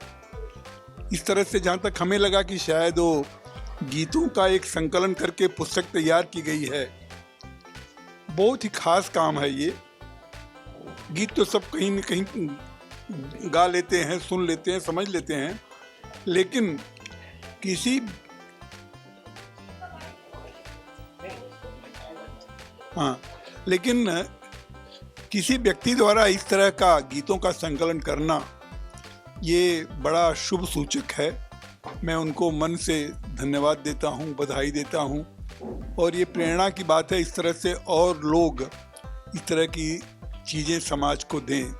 [SPEAKER 9] इस तरह से जहाँ तक हमें लगा कि शायद वो गीतों का एक संकलन करके पुस्तक तैयार की गई है, बहुत ही खास काम है ये। गीत तो सब कहीं न कहीं गा लेते हैं, सुन लेते हैं, समझ लेते हैं, लेकिन किसी व्यक्ति द्वारा इस तरह का गीतों का संकलन करना ये बड़ा शुभ सूचक है। मैं उनको मन से धन्यवाद देता हूँ, बधाई देता हूँ। और ये प्रेरणा की बात है, इस तरह से और लोग इस तरह की चीज़ें समाज को दें।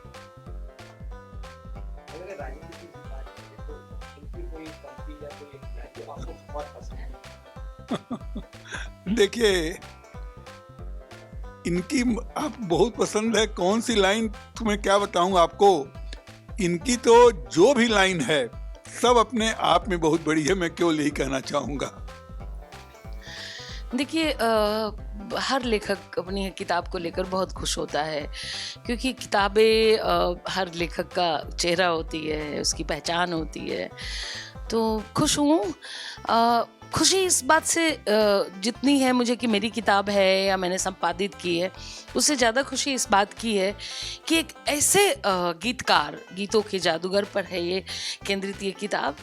[SPEAKER 9] देखिए, इनकी आप बहुत पसंद है। कौन सी लाइन तुम्हें क्या बताऊं आपको। इनकी तो जो भी लाइन है सब अपने आप में बहुत बड़ी है। मैं केवल यही कहना चाहूँगा।
[SPEAKER 10] देखिए, हर लेखक अपनी किताब को लेकर बहुत खुश होता है, क्योंकि किताबें हर लेखक का चेहरा होती है, उसकी पहचान होती है। तो खुश हूँ। खुशी इस बात से जितनी है मुझे कि मेरी किताब है या मैंने संपादित की है, उससे ज़्यादा खुशी इस बात की है कि एक ऐसे गीतकार, गीतों के जादूगर पर है ये केंद्रित ये किताब,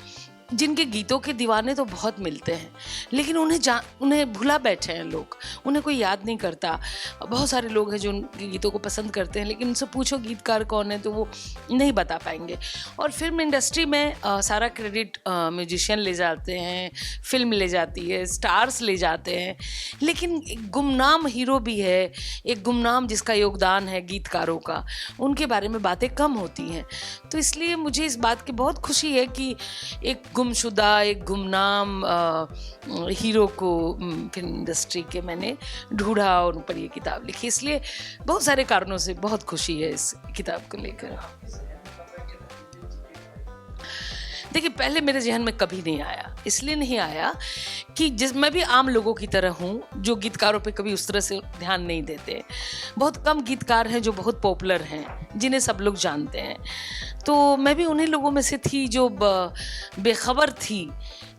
[SPEAKER 10] जिनके गीतों के दीवाने तो बहुत मिलते हैं, लेकिन उन्हें भुला बैठे हैं लोग, उन्हें कोई याद नहीं करता। बहुत सारे लोग हैं जो उनके गीतों को पसंद करते हैं, लेकिन उनसे पूछो गीतकार कौन है तो वो नहीं बता पाएंगे। और फिल्म इंडस्ट्री में सारा क्रेडिट म्यूजिशियन ले जाते हैं, फिल्म ले जाती है, स्टार्स ले जाते हैं, लेकिन एक गुमनाम हीरो भी है, एक गुमनाम जिसका योगदान है गीतकारों का, उनके बारे में बातें कम होती हैं। तो इसलिए मुझे इस बात की बहुत खुशी है कि एक गुमशुदा, एक गुमनाम हीरो को फिल्म इंडस्ट्री के मैंने ढूंढा और उन पर ये किताब लिखी। इसलिए बहुत सारे कारणों से बहुत खुशी है इस किताब को लेकर। देखिए, पहले मेरे जहन में कभी नहीं आया, इसलिए नहीं आया कि मैं भी आम लोगों की तरह हूँ जो गीतकारों पे कभी उस तरह से ध्यान नहीं देते। बहुत कम गीतकार हैं जो बहुत पॉपुलर हैं, जिन्हें सब लोग जानते हैं। तो मैं भी उन्हीं लोगों में से थी जो बेखबर थी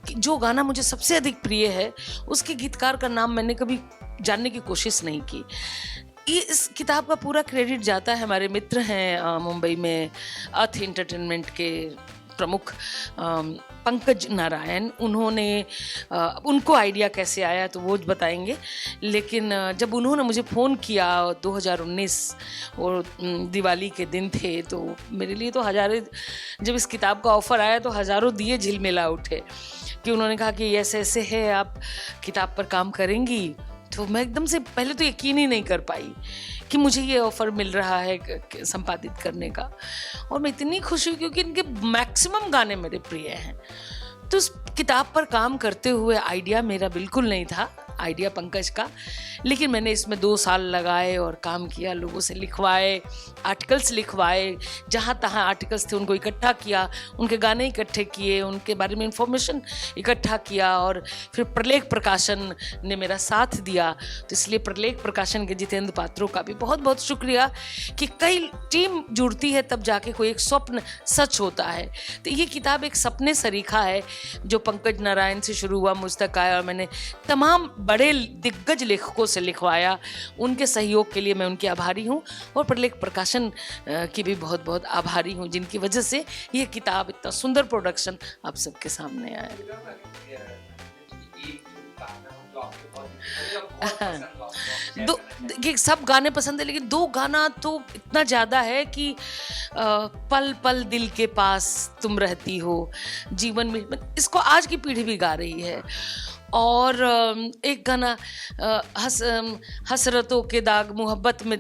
[SPEAKER 10] कि जो गाना मुझे सबसे अधिक प्रिय है उसके गीतकार का नाम मैंने कभी जानने की कोशिश नहीं की। इस किताब का पूरा क्रेडिट जाता है, हमारे मित्र हैं मुंबई में अर्थ एंटरटेनमेंट के प्रमुख पंकज नारायण, उनको आइडिया कैसे आया तो वो बताएंगे। लेकिन जब उन्होंने मुझे फ़ोन किया 2019 और दिवाली के दिन थे, तो मेरे लिए तो हज़ारों, जब इस किताब का ऑफ़र आया तो हज़ारों दिए झिलमिला उठे कि उन्होंने कहा कि ऐसे ऐसे है, आप किताब पर काम करेंगी तो मैं एकदम से पहले तो यकीन ही नहीं कर पाई कि मुझे ये ऑफ़र मिल रहा है संपादित करने का, और मैं इतनी खुश हुई क्योंकि इनके मैक्सिमम गाने मेरे प्रिय हैं। तो उस किताब पर काम करते हुए आइडिया मेरा बिल्कुल नहीं था, आइडिया पंकज का, लेकिन मैंने इसमें 2 साल लगाए और काम किया, लोगों से लिखवाए, आर्टिकल्स लिखवाए, जहाँ तहाँ आर्टिकल्स थे उनको इकट्ठा किया, उनके गाने इकट्ठे किए, उनके बारे में इंफॉर्मेशन इकट्ठा किया, और फिर प्रलेख प्रकाशन ने मेरा साथ दिया। तो इसलिए प्रलेख प्रकाशन के जितेंद्र पात्रों का भी बहुत बहुत शुक्रिया कि कई टीम जुड़ती है तब जाके कोई एक स्वप्न सच होता है। तो ये किताब एक सपने सरीखा है जो पंकज नारायण से शुरू हुआ, मुझ तक आया, और मैंने तमाम बड़े दिग्गज लेखकों से लिखवाया। उनके सहयोग के लिए मैं उनकी आभारी हूँ, और प्रलेख प्रकाशन की भी बहुत बहुत आभारी हूँ, जिनकी वजह से ये किताब इतना सुंदर प्रोडक्शन आप सबके सामने आया। देखिए सब गाने पसंद है, लेकिन 2 गाना तो इतना ज़्यादा है कि पल पल दिल के पास तुम रहती हो, जीवन में, इसको आज की पीढ़ी भी गा रही है। और एक गाना हसरतों के दाग मोहब्बत में,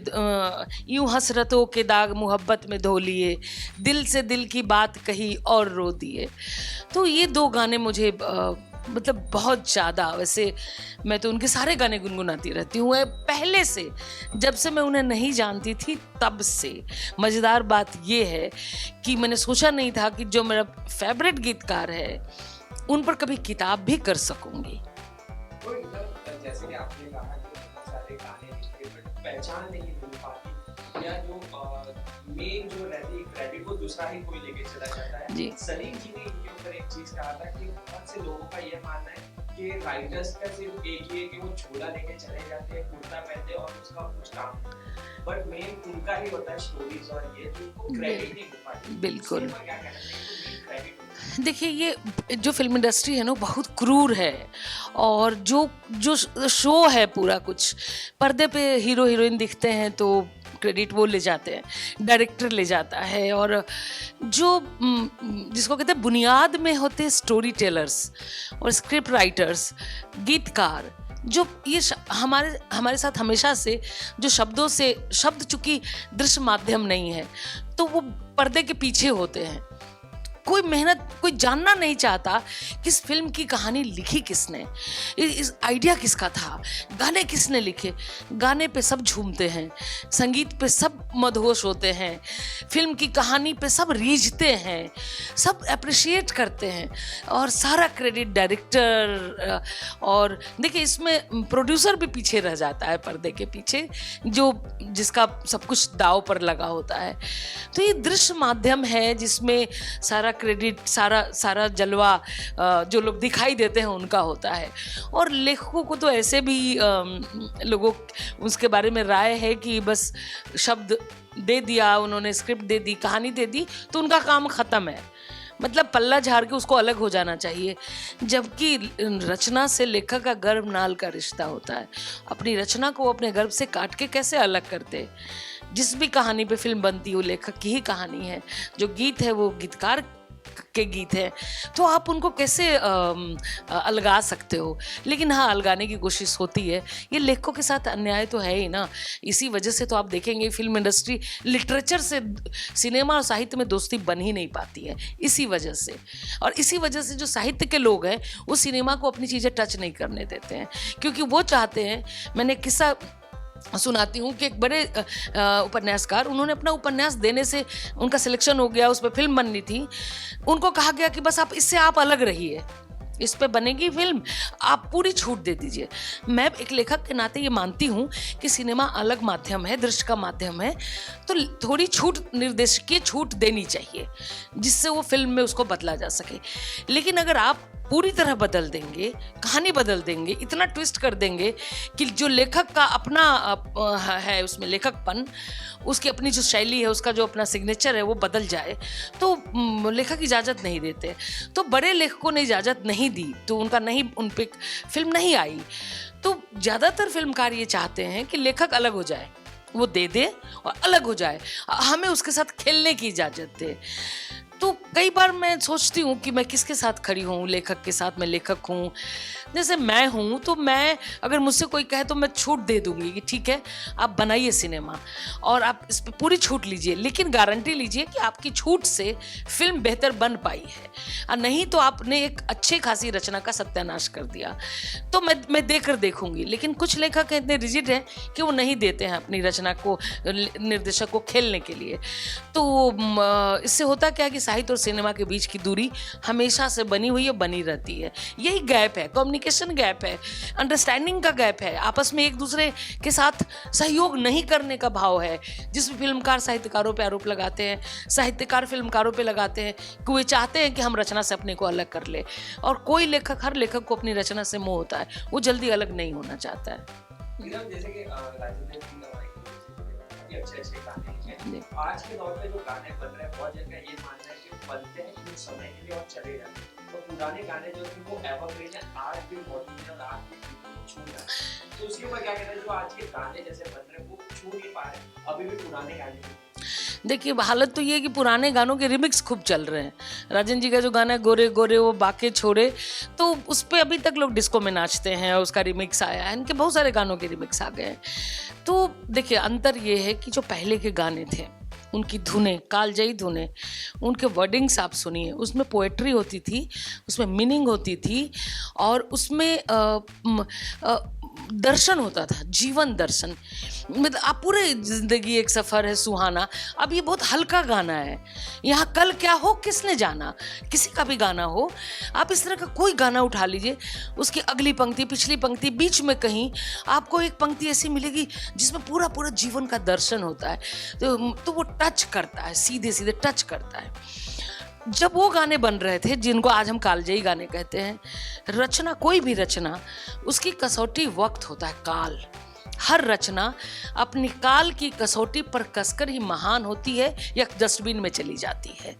[SPEAKER 10] यूं हसरतों के दाग मोहब्बत में धो लिए, दिल से दिल की बात कही और रो दिए। तो ये 2 गाने मुझे मतलब बहुत ज़्यादा, वैसे मैं तो उनके सारे गाने गुनगुनाती रहती हूँ पहले से, जब से मैं उन्हें नहीं जानती थी तब से। मज़ेदार बात ये है कि मैंने सोचा नहीं था कि जो मेरा फेवरेट गीतकार है उन पर कभी किताब भी कर सकूंगी।
[SPEAKER 5] तो जैसे कि आपने कहा कि बहुत सारे गाने लिखे बट पहचान नहीं मिल पाती, या जो मेन जो रहती है क्रेडिट वो दूसरा ही कोई लेके चला जाता है।
[SPEAKER 10] जी।
[SPEAKER 5] सलीम जी ने इनके ऊपर एक चीज कहा था कि बहुत से लोगों का ये मानना है कि राइटर्स का सिर्फ एक ही है कि वो झोला लेके चले जाते हैं, कुर्ता पहनते हैं और उसका कुछ काम, बट मेन उनका ही होता है स्टोरीज, और ये उनको क्रेडिट नहीं मिल पाती।
[SPEAKER 10] बिल्कुल।
[SPEAKER 5] क्या कहना चाहिए क्रेडिट?
[SPEAKER 10] देखिए ये जो फिल्म इंडस्ट्री है ना बहुत क्रूर है, और जो शो है पूरा कुछ, पर्दे पे हीरो हीरोइन दिखते हैं तो क्रेडिट वो ले जाते हैं, डायरेक्टर ले जाता है, और जो जिसको कहते हैं बुनियाद में होते हैं स्टोरी टेलर्स और स्क्रिप्ट राइटर्स, गीतकार, जो ये हमारे साथ हमेशा से जो शब्द चूंकि दृश्य माध्यम नहीं है तो वो पर्दे के पीछे होते हैं। कोई मेहनत, कोई जानना नहीं चाहता कि इस फिल्म की कहानी लिखी किसने, इस आइडिया किसका था, गाने किसने लिखे। गाने पे सब झूमते हैं, संगीत पे सब मदहोश होते हैं, फिल्म की कहानी पे सब रीझते हैं, सब अप्रिशिएट करते हैं, और सारा क्रेडिट डायरेक्टर, और देखिए इसमें प्रोड्यूसर भी पीछे रह जाता है पर्दे के पीछे, जिसका सब कुछ दाव पर लगा होता है। तो ये दृश्य माध्यम है जिसमें सारा क्रेडिट, सारा जलवा जो लोग दिखाई देते हैं उनका होता है। और लेखकों को तो ऐसे भी लोगों उसके बारे में राय है कि बस शब्द दे दिया उन्होंने, स्क्रिप्ट दे दी, कहानी दे दी तो उनका काम ख़त्म है, मतलब पल्ला झाड़ के उसको अलग हो जाना चाहिए। जबकि रचना से लेखक का गर्भ नाल का रिश्ता होता है। अपनी रचना को अपने गर्भ से काट के कैसे अलग करते। जिस भी कहानी पे फिल्म बनती हो लेखक की ही कहानी है, जो गीत है वो गीतकार के गीत है, तो आप उनको कैसे अलगा सकते हो। लेकिन हाँ, अलगाने की कोशिश होती है। ये लेखकों के साथ अन्याय तो है ही ना। इसी वजह से तो आप देखेंगे फिल्म इंडस्ट्री, लिटरेचर से सिनेमा और साहित्य में दोस्ती बन ही नहीं पाती है, इसी वजह से। और इसी वजह से जो साहित्य के लोग हैं वो सिनेमा को अपनी चीज़ें टच नहीं करने देते हैं, क्योंकि वो चाहते हैं। मैंने किस्सा सुनाती हूँ कि एक बड़े उपन्यासकार, उन्होंने अपना उपन्यास देने से उनका सिलेक्शन हो गया, उस पर फिल्म बननी थी। उनको कहा गया कि बस इससे आप अलग रहिए, इस पे बनेगी फिल्म, आप पूरी छूट दे दीजिए। मैं एक लेखक के नाते ये मानती हूँ कि सिनेमा अलग माध्यम है, दृश्य का माध्यम है, तो थोड़ी छूट, निर्देशक की छूट देनी चाहिए जिससे वो फिल्म में उसको बदला जा सके। लेकिन अगर आप पूरी तरह बदल देंगे, कहानी बदल देंगे, इतना ट्विस्ट कर देंगे कि जो लेखक का अपना है उसमें लेखकपन, उसकी अपनी जो शैली है, उसका जो अपना सिग्नेचर है वो बदल जाए, तो लेखक इजाज़त नहीं देते। तो बड़े लेखकों ने इजाज़त नहीं दी, तो उनका नहीं, उन पे फिल्म नहीं आई। तो ज़्यादातर फिल्मकार ये चाहते हैं कि लेखक अलग हो जाए, वो दे दे और अलग हो जाए, हमें उसके साथ खेलने की इजाज़त दे। तो कई बार मैं सोचती हूँ कि मैं किसके साथ खड़ी हूँ, लेखक के साथ मैं लेखक हूँ, जैसे मैं हूँ तो मैं अगर मुझसे कोई कहे तो मैं छूट दे दूंगी कि ठीक है आप बनाइए सिनेमा और आप इस पर पूरी छूट लीजिए, लेकिन गारंटी लीजिए कि आपकी छूट से फिल्म बेहतर बन पाई है, और नहीं तो आपने एक अच्छी खासी रचना का सत्यानाश कर दिया। तो मैं देकर देखूंगी। लेकिन कुछ लेखक इतने रिजिड हैं कि वो नहीं देते हैं अपनी रचना को निर्देशक को खेलने के लिए। तो इससे होता क्या है कि साहित्य और सिनेमा के बीच की दूरी हमेशा से बनी हुई है, बनी रहती है। यही गैप है, कम्युनिकेशन गैप है, अंडरस्टैंडिंग का गैप है, आपस में एक दूसरे के साथ सहयोग नहीं करने का भाव है, जिसमें फिल्मकार साहित्यकारों पे आरोप लगाते हैं, साहित्यकार फिल्मकारों पे लगाते हैं कि वे चाहते हैं कि हम रचना से अपने को अलग कर ले। और कोई लेखक, हर लेखक को अपनी रचना से मोह होता है, वो जल्दी अलग नहीं होना चाहता है।
[SPEAKER 5] जैसे कि राजेंद्र की काफी अच्छे गाने हैं, आज के दौर में जो गाने बन रहे हैं बहुत जगह ये मानना है कि बनते हैं कुछ समय के लिए और चले जाते हैं, तो पुराने गाने जो थे वो एवरग्रीन है, आज भी मौजूद है और आज भी छू रहे हैं। तो उसके ऊपर क्या कहना है, जो आज के गाने जैसे बन रहे हैं वो छू नहीं पा रहे, अभी भी पुराने गाने।
[SPEAKER 10] देखिए हालत तो ये है कि पुराने गानों के रिमिक्स खूब चल रहे हैं। राजन जी का जो गाना है गोरे गोरे वो बाके छोड़े, तो उस पर अभी तक लोग डिस्को में नाचते हैं, उसका रिमिक्स आया है, इनके बहुत सारे गानों के रिमिक्स आ गए हैं। तो देखिए अंतर ये है कि जो पहले के गाने थे उनकी धुनें, कालजयी धुनें, उनके वर्डिंग्स आप सुनिए, उसमें पोएट्री होती थी, उसमें मीनिंग होती थी, और उसमें दर्शन होता था, जीवन दर्शन। मतलब आप पूरे जिंदगी एक सफ़र है सुहाना। अब ये बहुत हल्का गाना है, यहाँ कल क्या हो किसने जाना, किसी का भी गाना हो, आप इस तरह का कोई गाना उठा लीजिए, उसकी अगली पंक्ति, पिछली पंक्ति, बीच में कहीं आपको एक पंक्ति ऐसी मिलेगी जिसमें पूरा पूरा जीवन का दर्शन होता है। तो वो टच करता है, सीधे सीधे टच करता है। जब वो गाने बन रहे थे जिनको आज हम कालजयी गाने कहते हैं, रचना, कोई भी रचना, उसकी कसौटी वक्त होता है, काल। हर रचना अपनी काल की कसौटी पर कसकर ही महान होती है या डस्टबिन में चली जाती है।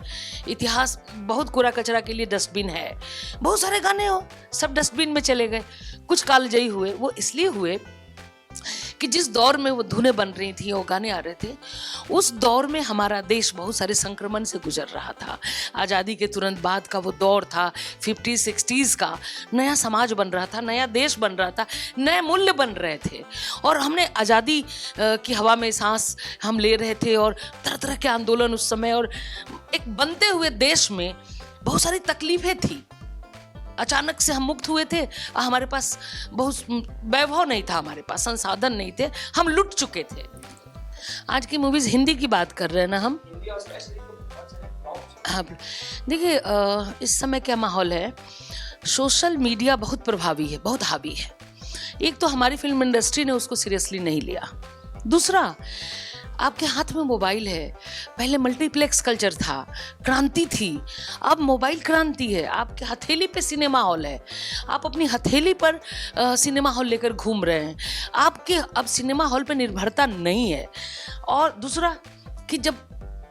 [SPEAKER 10] इतिहास बहुत कूड़ा कचरा के लिए डस्टबिन है। बहुत सारे गाने हो सब डस्टबिन में चले गए, कुछ कालजयी हुए। वो इसलिए हुए कि जिस दौर में वो धुनें बन रही थी, वो गाने आ रहे थे, उस दौर में हमारा देश बहुत सारे संक्रमण से गुजर रहा था। आज़ादी के तुरंत बाद का वो दौर था, 50-60s का, नया समाज बन रहा था, नया देश बन रहा था, नए मूल्य बन रहे थे, और हमने आज़ादी की हवा में सांस हम ले रहे थे, और तरह तरह के आंदोलन उस समय, और एक बनते हुए देश में बहुत सारी तकलीफें थी। अचानक से हम मुक्त हुए थे, हमारे पास बहुत वैभव नहीं था, हमारे पास संसाधन नहीं थे, हम लुट चुके थे। आज की मूवीज, हिंदी की बात कर रहे हैं ना हम। हाँ, देखिए इस समय क्या माहौल है, सोशल मीडिया बहुत प्रभावी है, बहुत हावी है। एक तो हमारी फिल्म इंडस्ट्री ने उसको सीरियसली नहीं लिया। दूसरा, आपके हाथ में मोबाइल है। पहले मल्टीप्लेक्स कल्चर था, क्रांति थी, अब मोबाइल क्रांति है। आपके हथेली पे सिनेमा हॉल है, आप अपनी हथेली पर सिनेमा हॉल लेकर घूम रहे हैं। आपके अब सिनेमा हॉल पे निर्भरता नहीं है। और दूसरा कि जब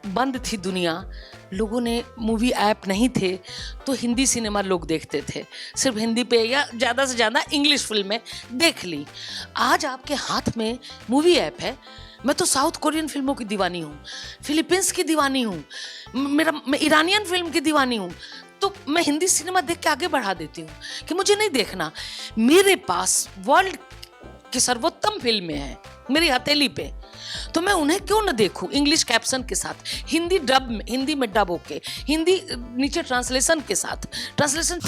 [SPEAKER 10] बंद थी दुनिया, लोगों ने मूवी ऐप नहीं थे, तो हिंदी सिनेमा लोग देखते थे, सिर्फ हिंदी पे, या ज़्यादा से ज़्यादा इंग्लिश फिल्में देख ली। आज आपके हाथ में मूवी ऐप है। मैं तो साउथ कोरियन फिल्मों की दीवानी हूँ, फिलीपींस की दीवानी हूँ, मैं ईरानियन फिल्म की दीवानी हूँ। तो मैं हिंदी सिनेमा देख के आगे बढ़ा देती हूँ कि मुझे नहीं देखना। मेरे पास वर्ल्ड की सर्वोत्तम फिल्में हैं मेरी हथेली पे, तो मैं उन्हें क्यों न देखूं इंग्लिश कैप्शन के साथ, हिंदी में डब होके, हिंदी नीचे ट्रांसलेशन के साथ, ट्रांसलेशन